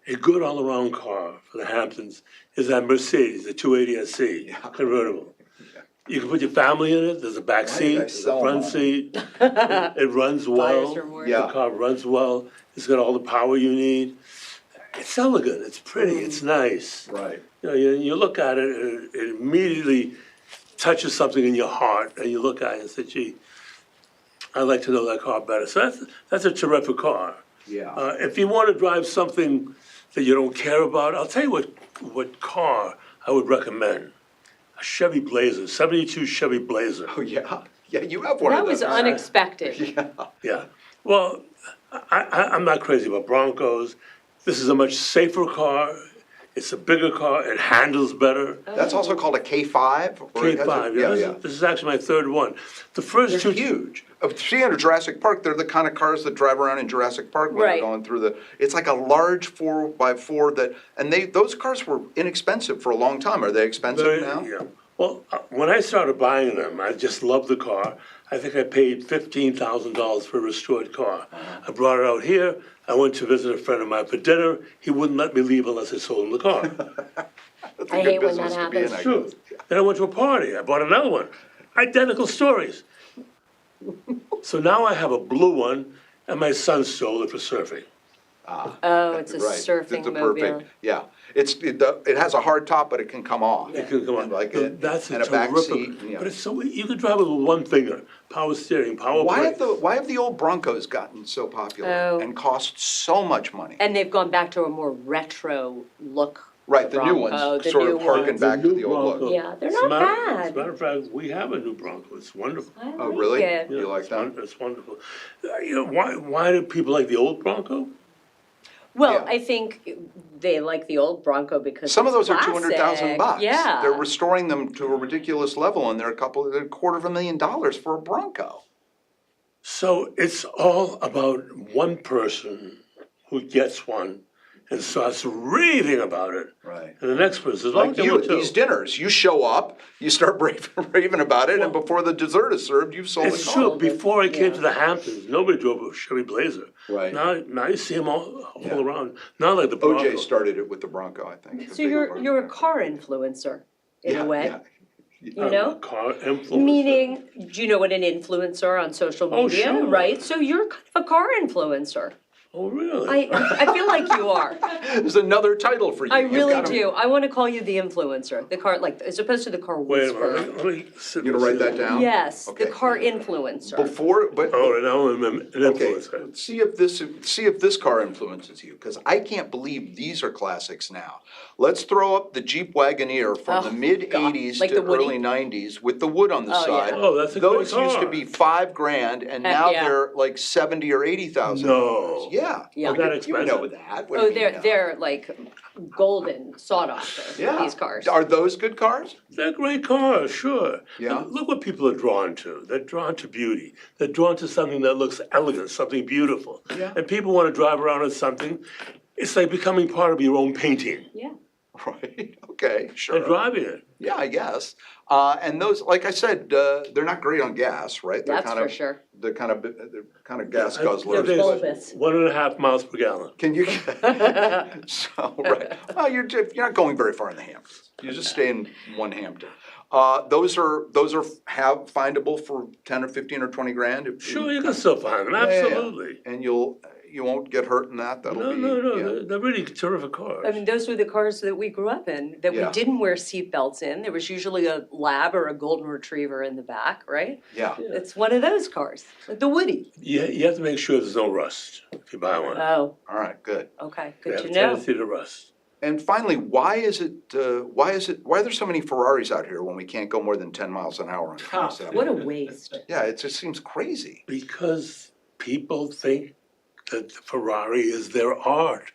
a good all-around car for the Hamptons is that Mercedes, the 280 SE convertible. You can put your family in it. There's a back seat, there's a sell front mine? seat. It runs well. Buyer's remorse. Yeah. The car runs well. It's got all the power you need. It's elegant. It's pretty. It's nice. Right. You look at it, and it immediately touches something in your heart, and you look at it and say, "Gee, I'd like to know that car better." So that's a terrific car. Yeah. If you want to drive something that you don't care about, I'll tell you what car I would recommend. A Chevy Blazer, 72 Chevy Blazer. Oh, yeah, yeah, you have one of That those. was unexpected. Yeah. Well, I'm not crazy about Broncos. This is a much safer car. It's a bigger car. It handles better. That's also called a K5? or it has a- K5. Yeah, This is actually my third one. The first They're two. huge. See, under Jurassic Park, they're the kind of cars that drive around in Jurassic Park when they're Right. going through it's like a large 4x4 those cars were inexpensive for a long time. Are they expensive now? Yeah. Well, when I started buying them, I just loved the car. I think I paid $15,000 for a restored car. I brought it out here. I went to visit a friend of mine for dinner. He wouldn't let me leave unless I sold him the car. That's a I good hate when business that to be in, happens. I True. guess. Then I went to a party. I bought another one. identical stories. So now I have a blue one, and my son stole it for surfing. Oh, it's a Right. surfing It's a mobile. perfect, yeah. It has a hard top, but it can come off. It could come on. Like So a- that's and a back terrific. seat, yeah. But it's so, you could drive it with one finger, power steering, power brake. Why have the old Broncos gotten so popular Oh. and cost so much money? And they've gone back to a more retro look. Right, the new Bronco, ones, the sort new of harken ones. back to new the old Bronco. look. Yeah, they're As a not matter- bad. As a matter of fact, we have a new Bronco, it's wonderful. I Oh, like really? it. You like that? It's wonderful. You know, why do people like the old Bronco? Well, Yeah. I think they like the old Bronco because Some of it's those are $200,000 bucks. classic. Yeah. They're restoring them to a ridiculous level, and they're a $250,000 for a Bronco. So it's all about one person who gets one and starts raving about it. Right. And the next person says, Like "Oh, you you at too." these dinners, you show up, you start raving about it, and before the dessert is served, you've sold the It's car. true, before I came Yeah. to the Hamptons, nobody drove a Chevy Blazer. Right. Now you see them all Yeah. around, not like the Bronco. OJ started it with the Bronco, I think. So you're a car influencer in a way, you know? Car influencer. Meaning, do you know what an influencer on social Oh, media, sure. right? So you're kind of a car influencer. Oh, really? I feel like you are. There's another title for you. I You've really gotta- do. I want to call you the influencer, the car, like, as opposed to the car Wait a whisperer. minute, let me sit. You gonna write that down? Yes, Okay. the car influencer. Before, but. Oh, now I'm an Okay, influencer. see if this car influences you, because I can't believe these are classics now. Let's throw up the Jeep Wagoneer from the Oh, mid God. '80s Like to the Woody? early '90s with the wood on the Oh, yeah. side. Oh, that's a great Those used to car. be $5,000, and Heck now yeah. they're like $70,000 or $80,000. No. Yeah. Yeah. That You expensive? know that. What do Oh, you mean no? they're like golden sought after, Yeah. these cars. Are those good cars? They're great cars, sure. Yeah. Look what people are drawn to. They're drawn to beauty. They're drawn to something that looks elegant, something beautiful. Yeah. And people want to drive around in something. It's like becoming part of your own painting Yeah. Right, okay, sure. and driving it. Yeah, I guess. And those, like I said, they're not great on gas, right? They're That's kind for of- sure. They're kind of gas They're guzzlers. They're but- bulbous. 1.5 miles per gallon. Can you? So, right. Well, you're not going very far in the Hamptons. You just stay in one Hampton. Those are findable for 10 or 15 or 20 grand. Sure, you can still find them, Yeah, yeah, yeah. absolutely. And you won't get hurt in that. That'll No, be. no, no, yeah. they're really terrific cars. I mean, those were the cars that we grew up in, that we Yeah. didn't wear seatbelts in. There was usually a lab or a golden retriever in the back, right? Yeah. It's one of those cars, like the Woody. You have to make sure there's no rust if you buy one. Oh, All right, good. okay, They good have to a know. tendency to rust. And finally, why are there so many Ferraris out here when we can't go more than 10 miles an hour on 27? What a waste. Yeah, it just seems crazy. Because people think that the Ferrari is their art.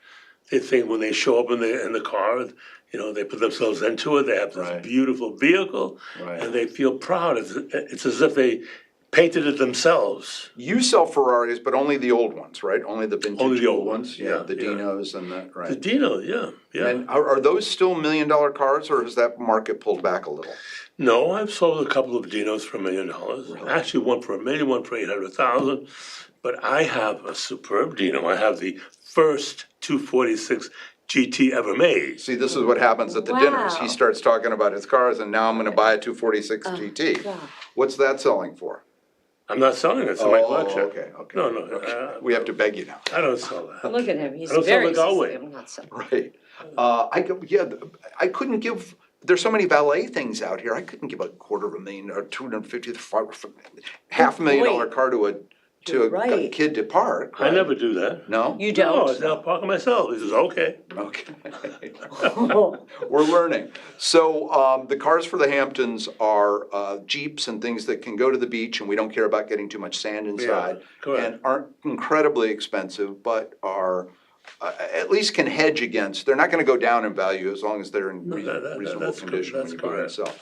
They think when they show up in the car, they put themselves into it, they have this Right. beautiful vehicle, Right. and they feel proud. It's as if they painted it themselves. You sell Ferraris, but only the old ones, right? Only the vintage Only the old ones? ones, yeah, The yeah. Dinos and that, The right? Dino, yeah. And are those still $1 million cars, or has that market pulled back a little? No, I've sold a couple of Dinos for $1 million. Actually, one for $1 million, one for 800,000. But I have a superb Dino. I have the first 246 GT ever made. See, this is what happens at the dinners. Wow. He starts talking about his cars, and now I'm gonna buy a 246 GT. God. What's that selling for? I'm not selling it, it's in my Oh, collection. okay. No, We have to beg you now. I don't sell that. Look at him, he's I don't sell very the Galway. sincere. I'm not selling. Right. I couldn't give, there's so many valet things out here. I couldn't give $250,000 or $500,000 car to a You're right. kid to park. I right? never do that. No? You No, don't? I'll park it myself. He says, okay. Okay. We're learning. So the cars for the Hamptons are Jeeps and things that can go to the beach, and we don't care about getting too much sand inside. correct. And aren't incredibly expensive, but are, at least can hedge against, they're not gonna go down in value as long as they're in reasonable that's condition when that's you buy and correct. sell.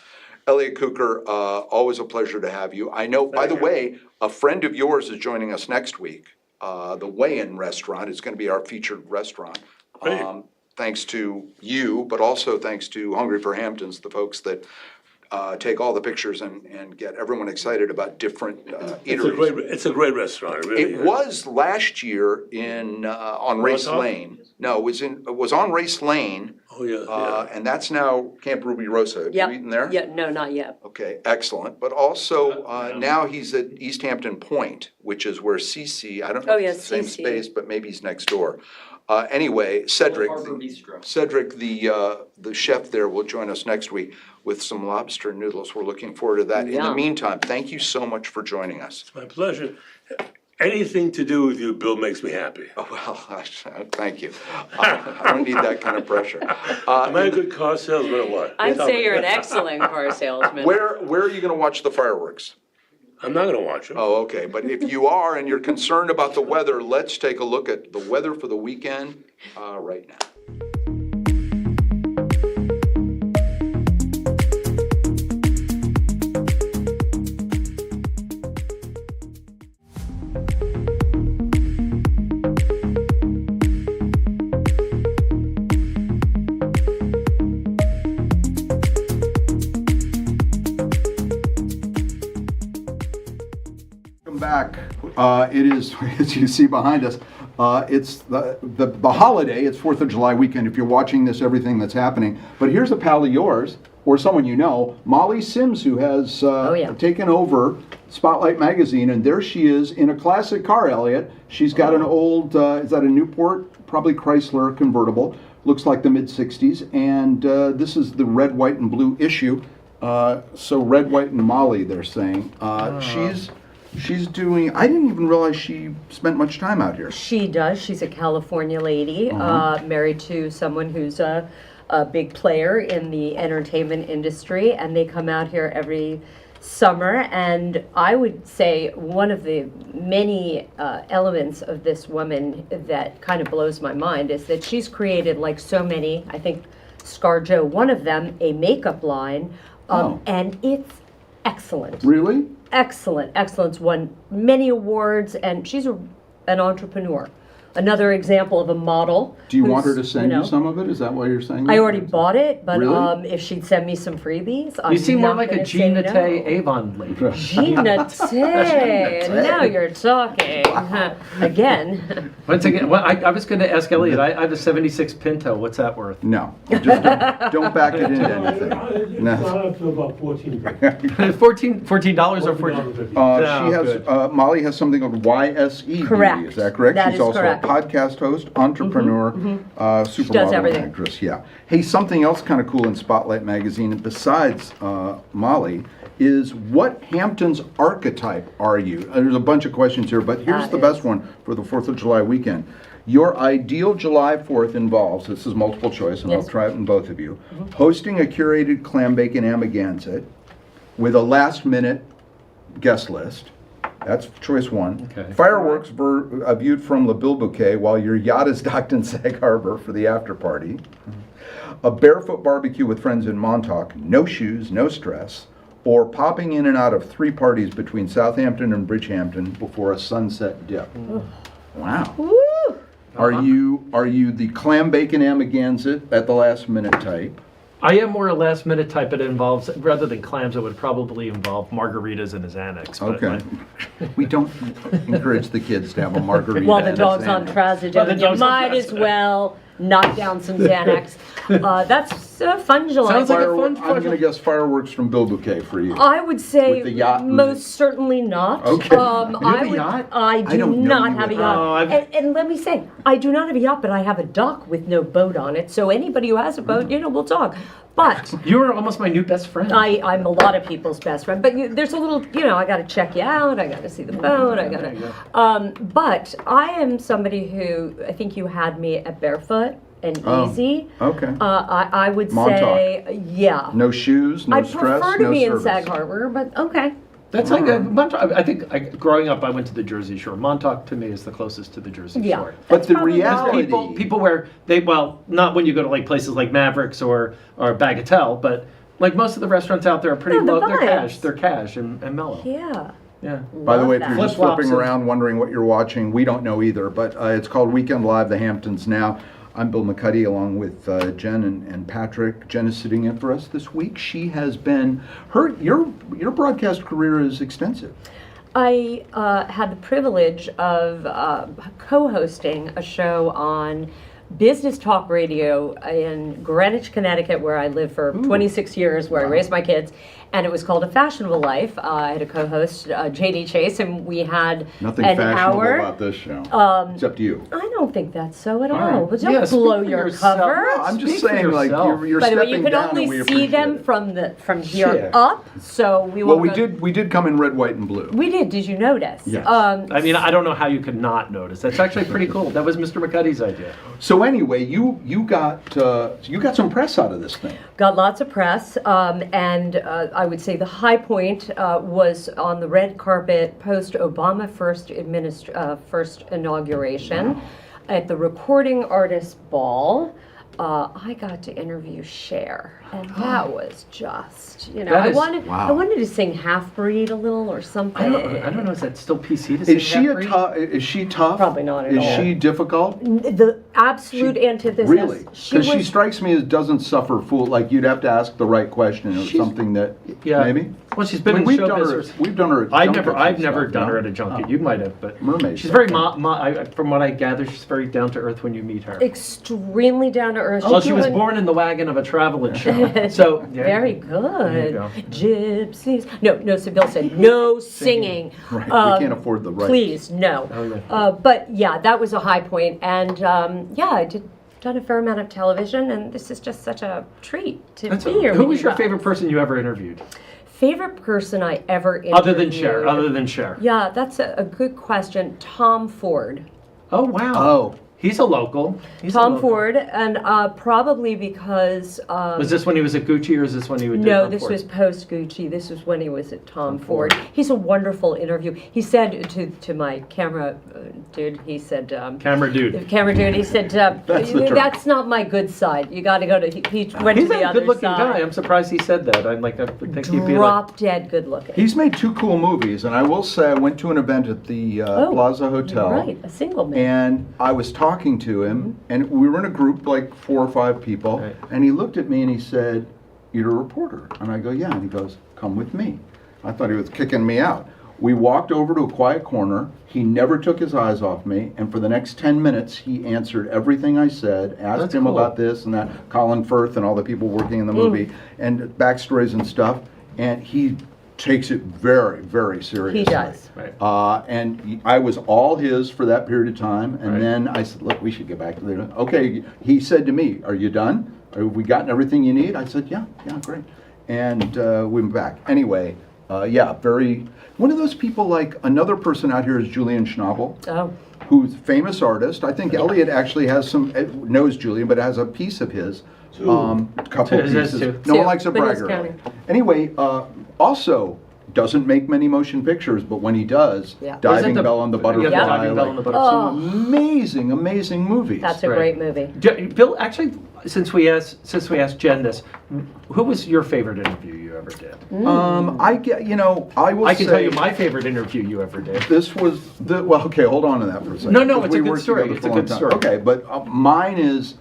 Elliot Cooker, always a pleasure to have you. I know, by the way, a friend of yours is joining us next week. The Weigh-In Restaurant is gonna be our featured restaurant. Great. Thanks to you, but also thanks to Hungry for Hamptons, the folks that take all the pictures and get everyone excited about different eateries. It's a great restaurant, it really It is. was last year on Race Montauk? Lane. No, it was on Race Lane Oh, yeah. And that's now Camp Ruby Rosa. Have Yep. you eaten there? Yeah, no, not yet. Okay, excellent. But also, now he's at East Hampton Point, which is where Cece, I don't know Oh, if yeah, it's the same Cece. space, but maybe he's next door. Anyway, Cedric, the chef there will join us next week with some lobster noodles. We're looking forward to that. In the Yum. meantime, thank you so much for joining us. My pleasure. Anything to do with you, Bill, makes me happy. Oh, well, thank you. I don't need that kind of pressure. Am I a good car salesman or what? I'd Tell say me. you're an excellent car salesman. Where are you gonna watch the fireworks? I'm not gonna watch them. Oh, okay, but if you are and you're concerned about the weather, let's take a look at the weather for the weekend, right now. Welcome back. It is, as you see behind us, it's the holiday. It's 4th of July weekend. If you're watching this, everything that's happening. But here's a pal of yours, or someone you know, Molly Sims, who has taken over Spotlight Magazine, and there she is in a classic car, Elliot. She's got an old, is that a Newport? Probably Chrysler convertible. Looks like the mid-60s, and this is the red, white, and blue issue. So red, white, and Molly, they're saying. She's doing, I didn't even realize she spent much time out here. She does. She's a California lady, married to someone who's a big player in the entertainment industry, and they come out here every summer. And I would say one of the many elements of this woman that kind of blows my mind is that she's created, like so many, I think ScarJo, one of them, a makeup line, and it's excellent. Really? Excellent. Excellence won many awards, and she's an entrepreneur. Another example of a model. Do you want her to who's, send you some of it? Is that why you're saying that? I already bought it, but Really? if she'd send me some freebies, I'm You seem more not like a gonna say Gina no. Tay Avon lady. Gina Tay. Now you're talking. Again. Once again, well, I was going to ask Elliot. I have a '76 Pinto. What's that worth? No, just don't back it into anything. No. up to about 14. $14 or $14. She has, Molly has something called YSE Correct. Beauty, is that correct? That She's is also correct. a podcast host, entrepreneur, supermodel, does everything. actress, yeah. Hey, something else kind of cool in Spotlight Magazine, besides Molly, is what Hampton's archetype are you? There's a bunch of questions here, but here's That the is. best one for the 4th of July weekend. Your ideal July 4th involves, this is multiple choice, and Yes. I'll try it in both of you, hosting a curated clam bacon amagansett with a last-minute guest list. That's choice one. Okay. Fireworks viewed from Le Bilbouquet while your yacht is docked in Sag Harbor for the after party. A barefoot barbecue with friends in Montauk, no shoes, no stress. Or popping in and out of 3 parties between Southampton and Bridgehampton before a sunset dip. Wow. Woo! Are you the clam bacon amagansett at the last minute type? I am more a last minute type. It involves, rather than clams, it would probably involve margaritas and a Xanax. but Okay. We don't encourage the kids to have a margarita. While the and a dog's on Xanax. trazodone, While the you dog's on might as Trazodone. well knock down some Xanax. That's a fun July. Sounds like a Firework- fun I'm going to guess fireworks from Bilbouquet for you. I would say With the yacht and most certainly not. Okay. You have a yacht? I do don't know not you have a at yacht. all. And let me say, I do not have a yacht, but I have a dock with no boat on it. So anybody who has a boat, we'll talk. But You are almost my new best friend. I'm a lot of people's best friend. But there's a little, I got to check you out. I got to see the boat. I got There you to. But I am somebody who I think you had me at Barefoot and Easy. Okay. I would Montauk. say, yeah. No shoes, no I'd stress, prefer to no be service. in Sag Harbor, but okay. That's like I think growing up, I went to the Jersey Shore. Montauk to me is the closest to the Jersey Yeah. Shore. But the probably- reality, People where not when you go to like places like Mavericks or Bagatelle, but like most of the restaurants out there are pretty No, the low. vibes. They're cash and mellow. Yeah. Yeah. by the Love way, if that. you're just Flip-flops flipping and- around wondering what you're watching, we don't know either, but it's called Weekend Live, The Hamptons Now. I'm Bill McCuddy along with Jen and Patrick. Jen is sitting in for us this week. She has been, your broadcast career is extensive. I had the privilege of co-hosting a show on business talk radio in Greenwich, Connecticut, where I lived for 26 years, where I raised my kids. And it was called A Fashionable Life. I had a co-host, J.D. Chase, and we had Nothing an fashionable hour. about this show, except you. I don't think that's so at all. right. But don't Yeah, speak blow for your yourself. cover. No, I'm just Speak for saying, like, yourself. you're By the way, stepping you can down, only and we see appreciate them it. from here Sure. up. So we Well, won't we did come in red, white, and blue. We did. Did you notice? Yes. I mean, I don't know how you could not notice. That's actually pretty cool. That was Mr. McCuddy's idea. So anyway, you got some press out of this thing. Got lots of press, and I would say the high point was on the red carpet post-Obama first inauguration at the Recording Artists Ball. I got to interview Cher, and that was just, That I is- wanted wow. I wanted to sing Half Breed a little or something. I don't know. Is that still PC to say Is she Half-Breed? Is she tough? Probably not at Is all. she difficult? The absolute antithesis. Really? Because she was- strikes me as doesn't suffer fool. Like you'd have to ask the right question or She's- something that Yeah. maybe. Well, she's been I mean, in show business. We've done her. At I've junkets never and stuff, done no? her at a junket. Oh. You might have, but Mermaid she's stuff, very yeah. from what I gather, she's very down to earth when you meet her. Extremely down to earth. Well, she was born in the wagon of a traveling show, so yeah. Very There you good. go. Gypsies. No, so Bill said no singing. Right, we can't afford the rights. Please, no. Oh, yeah. But yeah, that was a high point. And yeah, I done a fair amount of television, and this is just such a treat to be here. Who with was you your guys. favorite person you ever interviewed? Favorite person I ever interviewed? Other than Cher. Yeah, that's a good question. Tom Ford. Oh wow. Oh. He's a local. He's a Tom local. Ford, and probably because Was this when he was at Gucci, or is this when he would do no, Tom this Ford? was post Gucci. This was when he was at Tom Ford. He's a wonderful interview. He said to my camera dude, he said, Camera dude. camera dude, he said, That's the term. that's not my good side. You got to go to, he went He's to the a other good-looking side. guy. I'm surprised he said that. I would think he'd be like. Drop dead good looking. He's made 2 cool movies, and I will say I went to an event at the Plaza Hotel. Right, a single man. And I was talking to him, and we were in a group like 4 or 5 people, Right. and he looked at me and he said, "You're a reporter?" And I go, "Yeah." And he goes, "Come with me." I thought he was kicking me out. We walked over to a quiet corner. He never took his eyes off me, and for the next 10 minutes, he answered everything I said, asked That's him cool. about this and that, Colin Firth and all the people working in the movie, and backstories and stuff, and he takes it very, very seriously. He does. Right. And I was all his for that period of time. And Right. then I said, "Look, we should get back to the." Okay, he said to me, "Are you done? Have we gotten everything you need?" I said, "Yeah, great." And we went back. Anyway, yeah, very. One of those people, like another person out here is Julian Schnabel, Oh, who's a famous artist. I think Elliot actually has knows Julian, but has a piece of his. A couple of Two. There's pieces. two. No one Two, likes a but he's bragger. counting. Anyway, also doesn't make many motion pictures, but when he does, Yeah. Diving Was it Bell and the Butterfly, Yeah, Diving Bell and the like, Butterfly. some amazing movies. that's a Right. great movie. Bill, actually, since we asked Jen this, who was your favorite interview you ever did? I get, I will I can say tell you my favorite interview you ever did. this was well, okay, hold on to that for a second. No, no, because it's a we good worked story. together It's for a long good time. story. Okay, but mine is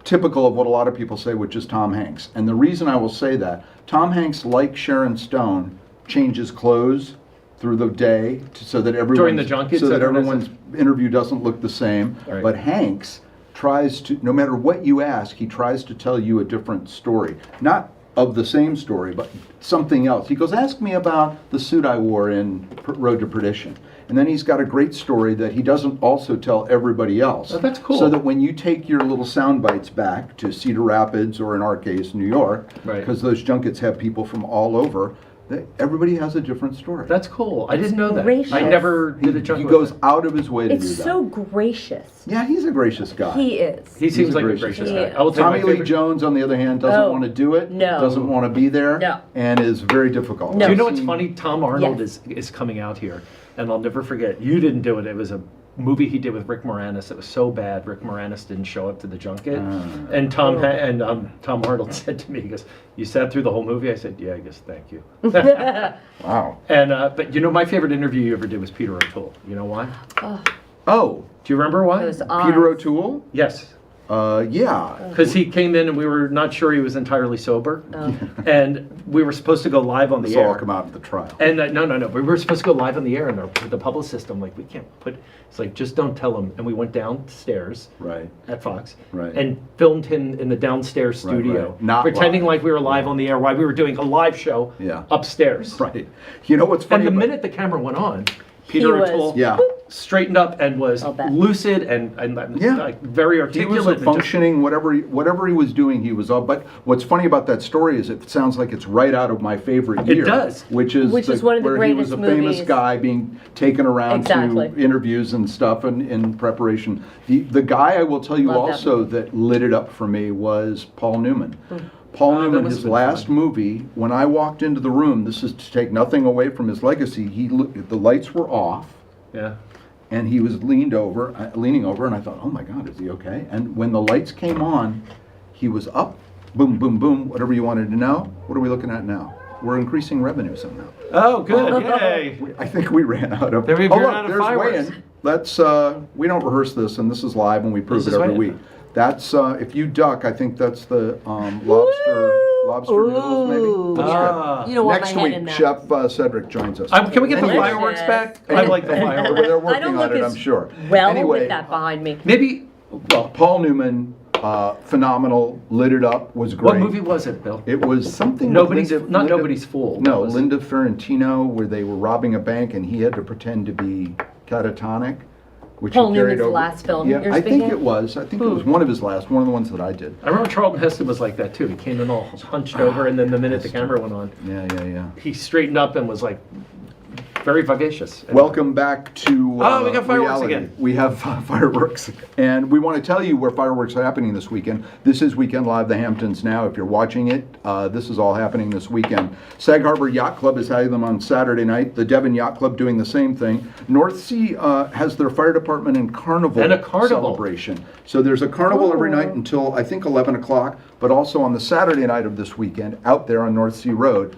typical of what a lot of people say, which is Tom Hanks. And the reason I will say that, Tom Hanks, like Sharon Stone, changes clothes through the day so that During the junkets, so that everyone everyone's interview doesn't look the same. Right. But Hanks tries to, no matter what you ask, he tries to tell you a different story. Not of the same story, but something else. He goes, "Ask me about the suit I wore in Road to Perdition." And then he's got a great story that he doesn't also tell everybody else. Oh, that's cool. So that when you take your little sound bites back to Cedar Rapids, or in our case, New York, Right. because those junkets have people from all over, everybody has a different story. That's cool. I didn't know that. gracious. I never did a He junket. goes with out of his way to It's do that. so gracious. Yeah, he's a gracious guy. He is. He seems He's a like a gracious gracious guy. guy. I will tell Tommy you my Lee favorite. Jones, on the other hand, doesn't Oh, want to do it, no. doesn't want to be there, No. and is very difficult. No. Do you know I've what's seen- funny? Tom Arnold Yes. is coming out here, and I'll never forget. You didn't do it. It was a movie he did with Rick Moranis. It was so bad. Rick Moranis didn't show up to the junket, and Tom Arnold said to me, he goes, "You sat through the whole movie?" I said, "Yeah." I guess, "Thank you." Wow. And but my favorite interview you ever did was Peter O'Toole. You know why? Oh, Do you remember why? Those Peter eyes. O'Toole? Yes. Yeah. Because he came in and we were not sure he was entirely sober. Oh. And we were supposed to go live on the This will all air. come out at the trial. And no. We were supposed to go live on the air, and the publicist, I'm like, we can't put. It's like, just don't tell him. And we went downstairs Right. at Fox Right. and filmed him in the downstairs Right, studio, right. Not pretending live. like we were live on the air while we were doing a live show Yeah. upstairs. Right. You know what's funny? And the about- minute the camera went on, Peter was- O'Toole Yeah. straightened up and was I'll bet. lucid and Yeah. like very He articulate. was and just- functioning, whatever he was doing, he was up. But what's funny about that story is it sounds like it's right out of my favorite It year. does. Which is one of the where he was greatest a famous movies. guy being taken around Exactly. to interviews and stuff and in preparation. The guy I will tell you Love that also that lit it up for me was Paul Newman. Paul that Newman, must his have been last fun. movie, when I walked into the room, this is to take nothing away from his legacy, the lights were off. Yeah. And he was leaning over, and I thought, oh my God, is he okay? And when the lights came on, he was up, boom, boom, boom, whatever you wanted to know. What are we looking at now? We're increasing revenue somehow. Oh, good. Yay. I think we ran out of. Then we've oh, run look, out of there's fireworks. Wayne. Let's. We don't rehearse this, and this is live, and we prove This it is every Wayne. week. That's if you duck. I think that's the lobster noodles, maybe. That's Ah. good. You don't want Next my head week, in that. Chef Cedric joins us. Can we get the Anyway. fireworks back? I like the They're fireworks. they're I working don't on look it, as I'm sure. well Anyway, with that behind me. Maybe. Well, Paul Newman, phenomenal, lit it up, was great. what movie was it, Bill? It was something. with Nobody's Linda- not Linda- Nobody's Fool. No, That was- Linda Ferrantino, where they were robbing a bank and he had to pretend to be catatonic, which Paul he carried Newman's over. last film Yeah, you're I think speaking? it was. I think it was one of his last, one of the ones that I did. I remember Charlton Heston was like that too. He came in all hunched over, and then the minute the camera went on, Yeah. he straightened up and was like very vivacious. And- Welcome back to Oh, we got fireworks reality. again. We have fireworks. And we want to tell you where fireworks are happening this weekend. This is Weekend Live the Hamptons now. If you're watching it, this is all happening this weekend. Sag Harbor Yacht Club is having them on Saturday night. The Devon Yacht Club doing the same thing. North Sea has their fire department and carnival, And a carnival. celebration. So there's a carnival every night until I think 11 o'clock, but also on the Saturday night of this weekend, out there on North Sea Road,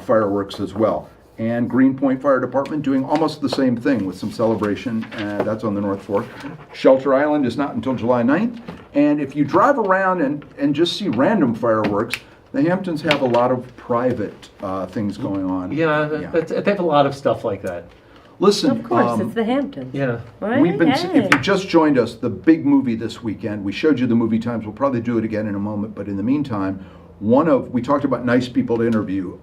fireworks as well. And Greenpoint Fire Department doing almost the same thing with some celebration, and that's on the North Fork. Shelter Island is not until July 9th. And if you drive around and just see random fireworks, the Hamptons have a lot of private things going on. Yeah, they have a lot of stuff like that. Listen, Of course, it's the Hamptons. Yeah. Right? we've been. Hey. If you just joined us, the big movie this weekend. We showed you the movie times. We'll probably do it again in a moment. But in the meantime, we talked about nice people to interview.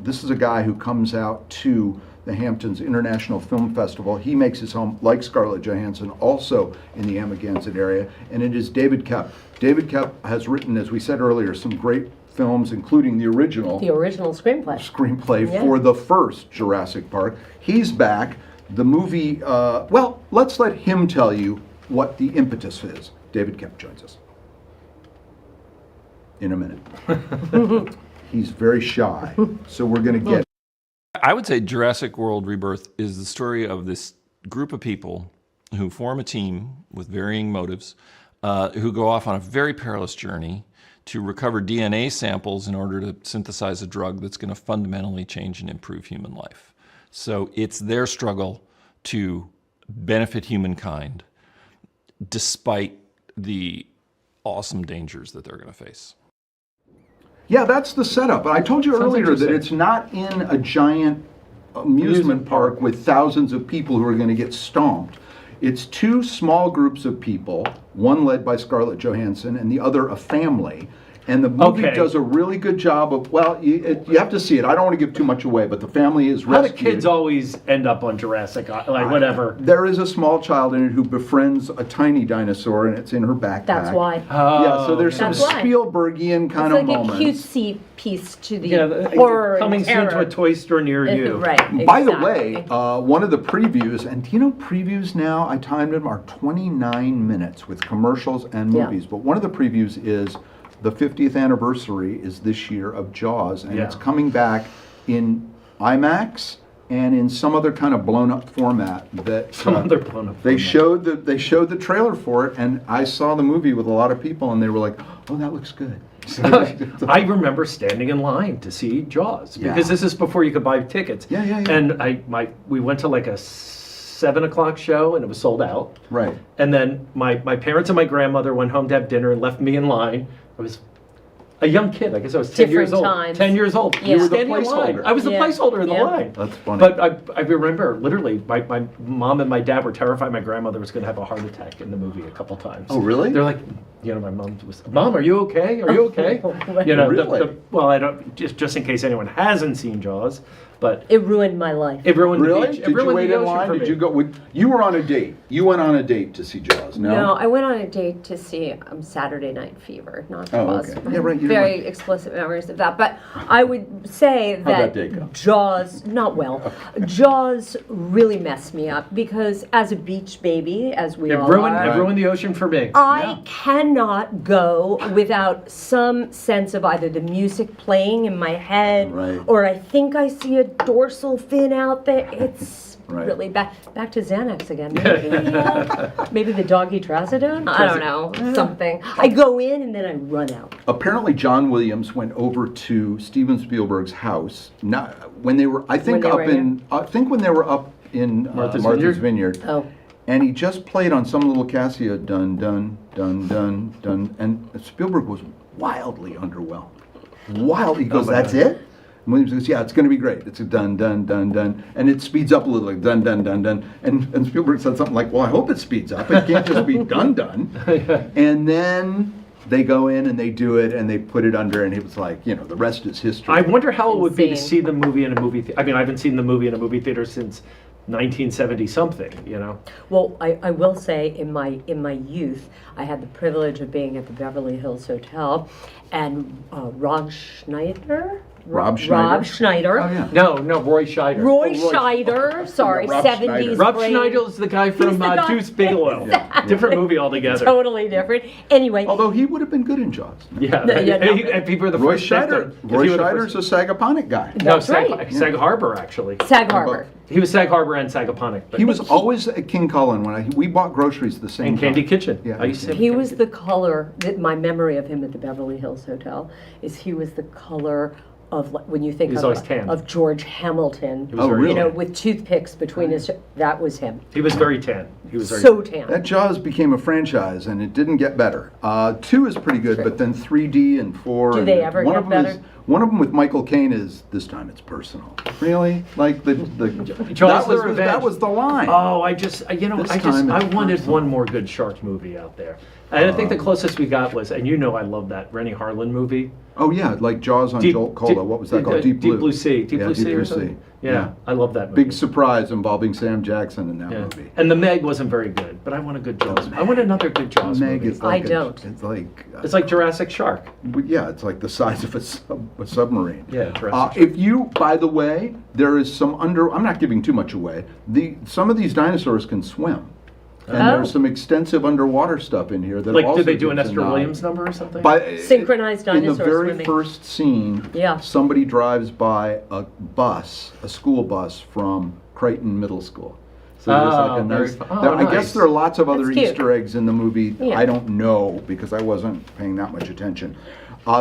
This is a guy who comes out to the Hamptons International Film Festival. He makes his home, like Scarlett Johansson, also in the Amagansett area, and it is David Koepp. David Koepp has written, as we said earlier, some great films, including the original Screenplay. screenplay Yeah. for the first Jurassic Park. He's back. The movie, well, let's let him tell you what the impetus is. David Koepp joins us in a minute. He's very shy, so we're going to get. I would say Jurassic World Rebirth is the story of this group of people who form a team with varying motives, who go off on a very perilous journey to recover DNA samples in order to synthesize a drug that's going to fundamentally change and improve human life. So it's their struggle to benefit humankind despite the awesome dangers that they're going to face. Yeah, that's the setup. I told you Sounds earlier that interesting. it's not in a giant amusement park with thousands of people who are going to get stomped. It's two small groups of people, one led by Scarlett Johansson and the other a family. And the movie Okay. does a really good job of, well, you have to see it. I don't want to give too much away, but the family is How do rescued. kids always end up on Jurassic? Like whatever. There is a small child in it who befriends a tiny dinosaur, and it's in her backpack. That's why. Yeah, so there's some That's why. Spielbergian kind It's of like moments. a cutesy piece to the Yeah, horror coming and soon to terror. a toy store near you. Right. By the exactly. way, one of the previews, and do you know previews now, I timed them, are 29 minutes with commercials and Yeah. movies. But one of the previews is the 50th anniversary is this year of Jaws, and Yeah. it's coming back in IMAX and in some other kind of blown up format that Some other blown up they format. showed the trailer for it, and I saw the movie with a lot of people, and they were like, "Oh, that looks good." I remember standing in line to see Jaws because Yeah. this is before you could buy tickets. Yeah. And we went to like a 7 o'clock show, and it was sold out. Right. And then my parents and my grandmother went home to have dinner and left me in line. I was a young kid. I guess I was 10 years Different old. times. 10 years old. Yeah. You were the Standing in line. placeholder. I was the Yeah. placeholder in the Yeah. line. That's funny. But I remember literally my mom and my dad were terrified my grandmother was going to have a heart attack in the movie a couple times. Oh, really? They're like, you know, my mom was, Mom, are you okay? Are you okay? You know, Really? well, I don't just in case anyone hasn't seen Jaws, but It ruined my life. it ruined the Really? beach. It Did you ruined wait the in ocean line? for Did me. you go? You were on a date. You went on a date to see Jaws. No. No, I went on a date to see Saturday Night Fever, not Oh, Jaws. okay. Yeah, right, you Very went. explicit memories of that. But I would say How'd that that date go? Jaws, not well. Jaws really messed me up because as a beach baby, as we all are, It ruined the ocean for me. I cannot go without some sense of either the music playing in my head Right. or I think I see a dorsal fin out there. It's Right. really back to Xanax again. Maybe the doggy trazodone? I don't know. Something. I go in and then I run out. Apparently, John Williams went over to Steven Spielberg's house. Not when they were. I think When they up were in. I think when they were up in Martha's Martha's Vineyard? Vineyard. Oh. And he just played on some little Casio, dun dun dun dun dun, and Spielberg was wildly underwhelmed. He goes, my "That's God. it." And Williams goes, "Yeah, it's going to be great. It's a dun dun dun dun," and it speeds up a little, like dun dun dun dun. And Spielberg said something like, "Well, I hope it speeds up. It can't just be dun dun." And then they go in and they do it and they put it under, and it was like, you know, the rest is history. I wonder how it would be to Insane. see the movie in a movie theater. I mean, I haven't seen the movie in a movie theater since 1970 something, you know. Well, I will say in my youth, I had the privilege of being at the Beverly Hills Hotel, and Rob Schneider. Rob Schneider? Rob Schneider. Oh, yeah. No, Roy Scheider. Roy Scheider. Sorry, Yeah, Rob 70s. Schneider. Rob brain. Schneider is the guy from He's the guy- Deuce Bigelow. Different movie altogether. Totally different. Anyway, Although he would have been good in Jaws. Yeah, No, yeah, no. and people are the Roy first Scheider. victim. Roy He was the Scheider's first- a Sagaponic guy. No, That's right. Sag Harbor actually. Sag Harbor. He was Sag Harbor and Sagaponic. But He was always at King Cullen when we bought groceries the same in time. Candy Kitchen. Yeah, I used to. He was the color, my memory of him at the Beverly Hills Hotel is he was the color of, when you think He was of, always tan. of George Hamilton, was very you know, really? with toothpicks between his, that was him. He was very tan. He was very So tan. That Jaws became a franchise, and it didn't get better. 2 is pretty good, but then 3D and 4. Do and they ever one get of them better? One of them with Michael Caine is, this time it's personal. Really? Like Jaws the that Revenge. was the line. Oh, I just, you know, This time I it's wanted personal. one more good shark movie out there. And I think the closest we got was, and you know I love that Rennie Harlan movie. Oh yeah, like Jaws on Jolt Cola. What was that called? Deep Blue. Sea. Deep Yeah, Blue Deep Sea Blue or something? Sea. Yeah, Yeah. I love that movie. Big surprise involving Sam Jackson in that Yeah. movie. And the Meg wasn't very good, but I want a good Jaws. I want another good Jaws Meg movie. is like I don't. It's like It's like Jurassic Shark. yeah, it's like the size of a submarine. Yeah, Jurassic Shark. If you, by the way, there is some I'm not giving too much away. Some of these dinosaurs can swim, and Oh. there's some extensive underwater stuff in here that Like, also did they do an gives a Esther nod. Williams number or something? Synchronized In the dinosaur very swimming. first scene, Yeah. somebody drives by a school bus from Crichton Middle School. So there's Oh, like a very nice. fun. Oh, I nice. guess there are lots of other That's cute. Easter eggs in the movie. Yeah. I don't know because I wasn't paying that much attention.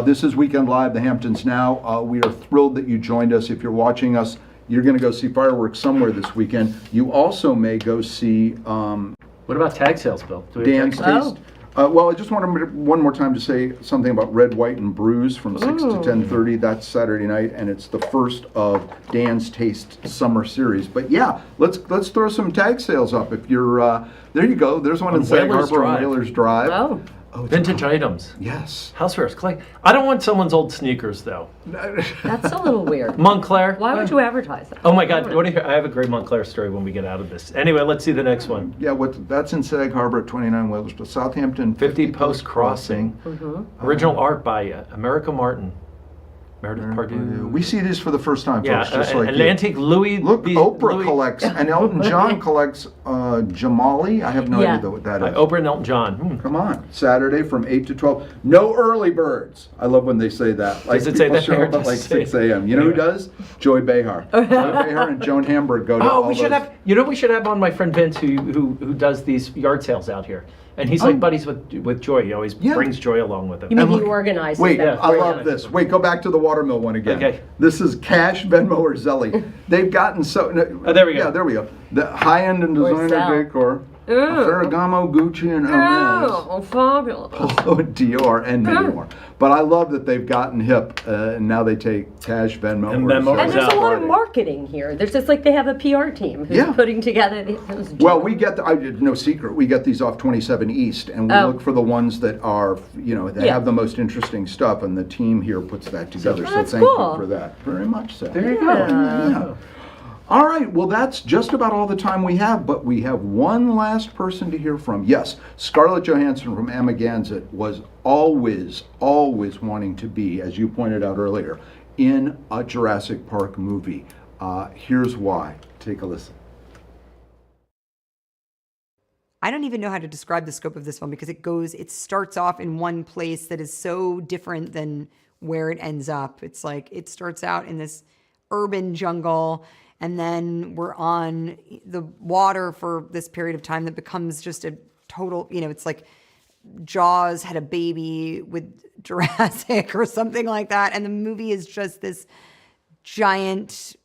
This is Weekend Live, the Hamptons Now. We are thrilled that you joined us. If you're watching us, you're going to go see fireworks somewhere this weekend. You also may go see What about tag sales, Bill? Do we have Dan's tag sales? Taste. Well, I just wanted one more time to say something about Red, White, and Brews from 6 to 10:30. That's Saturday night, and it's the first of Dan's Taste Summer Series. But yeah, let's throw some tag sales up. If you're there, you go. There's one On in Sag Whalers Harbor on Drive. Whalers Drive. Oh. Oh, it's Vintage items. Yes. Housewares. I don't want someone's old sneakers, though. That's a little weird. Montclair. Why would you advertise that? Oh my God! You want to hear? I have a great Montclair story when we get out of this. Anyway, let's see the next one. Yeah, that's in Sag Harbor at 29 Whalers, but Southampton 50 Post Crossing. Original art by America Martin. Meredith Pardue. We see these for the first time, Yeah, folks, just an like you. antique Louis. Look, the- Oprah Louis- collects, and Elton John collects Jamali. I have no Yeah. idea what that is. Oprah and Elton John. Come on, Saturday from 8 to 12. No early birds. I love when they say that. Like Does it say people that show there? up at Does like it say- 6 a.m. You know who Anyway. does? Joy Behar. Joy Behar and Joan Hamburg go to Oh, all we should those. have. You know, we should have on my friend Vince, who does these yard sales out here. And he's like buddies with Joy. He always brings Joy along with him. You mean And he look- organizes Wait, them? I love this. Wait, go back to the watermill one again. Okay. This is Cash, Venmo, or Zelly. They've gotten so. Oh, there we go. Yeah, there we go. The high-end and designer Zelle. decor. Ooh. Ferragamo, Gucci, and Hermes. Oh, fabulous. Polo, Dior, and many more. But I love that they've gotten hip, and now they take Cash, Venmo, And or Venmo Zelle. And there's a lot of Friday. marketing here. There's just like they have a PR team who's Yeah. putting together those. Well, we get, no secret, we get these off 27 East, and we Oh. look for the ones that are, that Yeah. have the most interesting stuff, and the team here puts that together. So That's thank cool. you for that. Very much so. There you Yeah. All right, well, that's just about all the time we have, but we have one last person to hear from. Yes, Scarlett Johansson from Amagansett was always wanting to be, as you pointed out earlier, in a Jurassic Park movie. Here's why. Take a listen. I don't even know how to describe the scope of this film because it starts off in one place that is so different than where it ends up. It's like it starts out in this urban jungle, and then we're on the water for this period of time that becomes just a total, it's like Jaws had a baby with Jurassic or something like that. And the movie is just this giant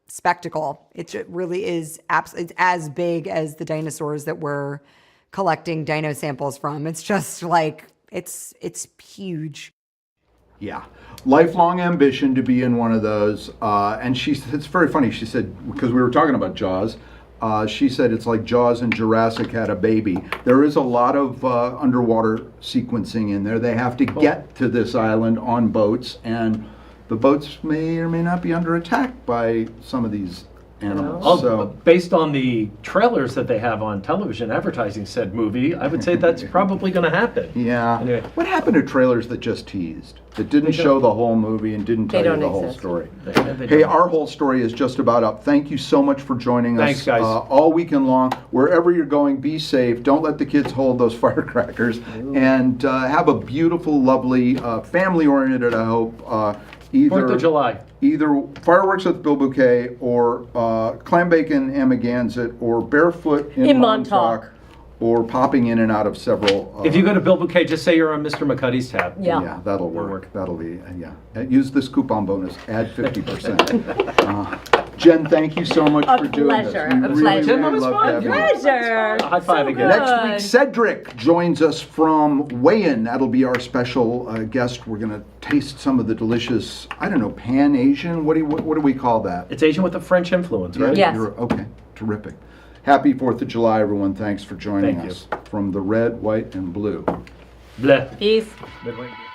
spectacle. It really is it's as big as the dinosaurs that we're collecting dino samples from. It's just like, it's huge. Yeah, lifelong ambition to be in one of those. And it's very funny. She said, because we were talking about Jaws, she said it's like Jaws and Jurassic had a baby. There is a lot of underwater sequencing in there. They have to get to this island on boats, and the boats may or may not be under attack by some of these animals. Oh, So based on the trailers that they have on television advertising said movie, I would say that's probably going to happen. yeah. Anyway. What happened to trailers that just teased, that didn't show the whole movie and didn't tell They you don't the whole exist. story? They Hey, don't. our whole story is just about up. Thank you so much for joining us. Thanks, guys. All weekend long. Wherever you're going, be safe. Don't let the kids hold those firecrackers. And have a beautiful, lovely, family-oriented, I hope, either 4th of July. Either fireworks at the Bill Bouquet, or clam bacon Amagansett, or barefoot in Montauk, or popping in and out of several. If you go to Bill Bouquet, just say you're on Mr. McCuddy's tab. Yeah. That'll work. That'll be, use this coupon bonus, add 50%. Jen, thank you so much for doing pleasure, this. We a really, pleasure. really That was loved fun. having you. Pleasure. High five again. Next week, Cedric joins us from Weigh-In. That'll be our special guest. We're going to taste some of the delicious, Pan-Asian. What do we call that? It's Asian with a French influence, right? Yes. Okay, terrific. Happy 4th of July, everyone. Thanks for joining Thank you. us. From the red, white, and blue. Bleh. Peace. Bye-bye.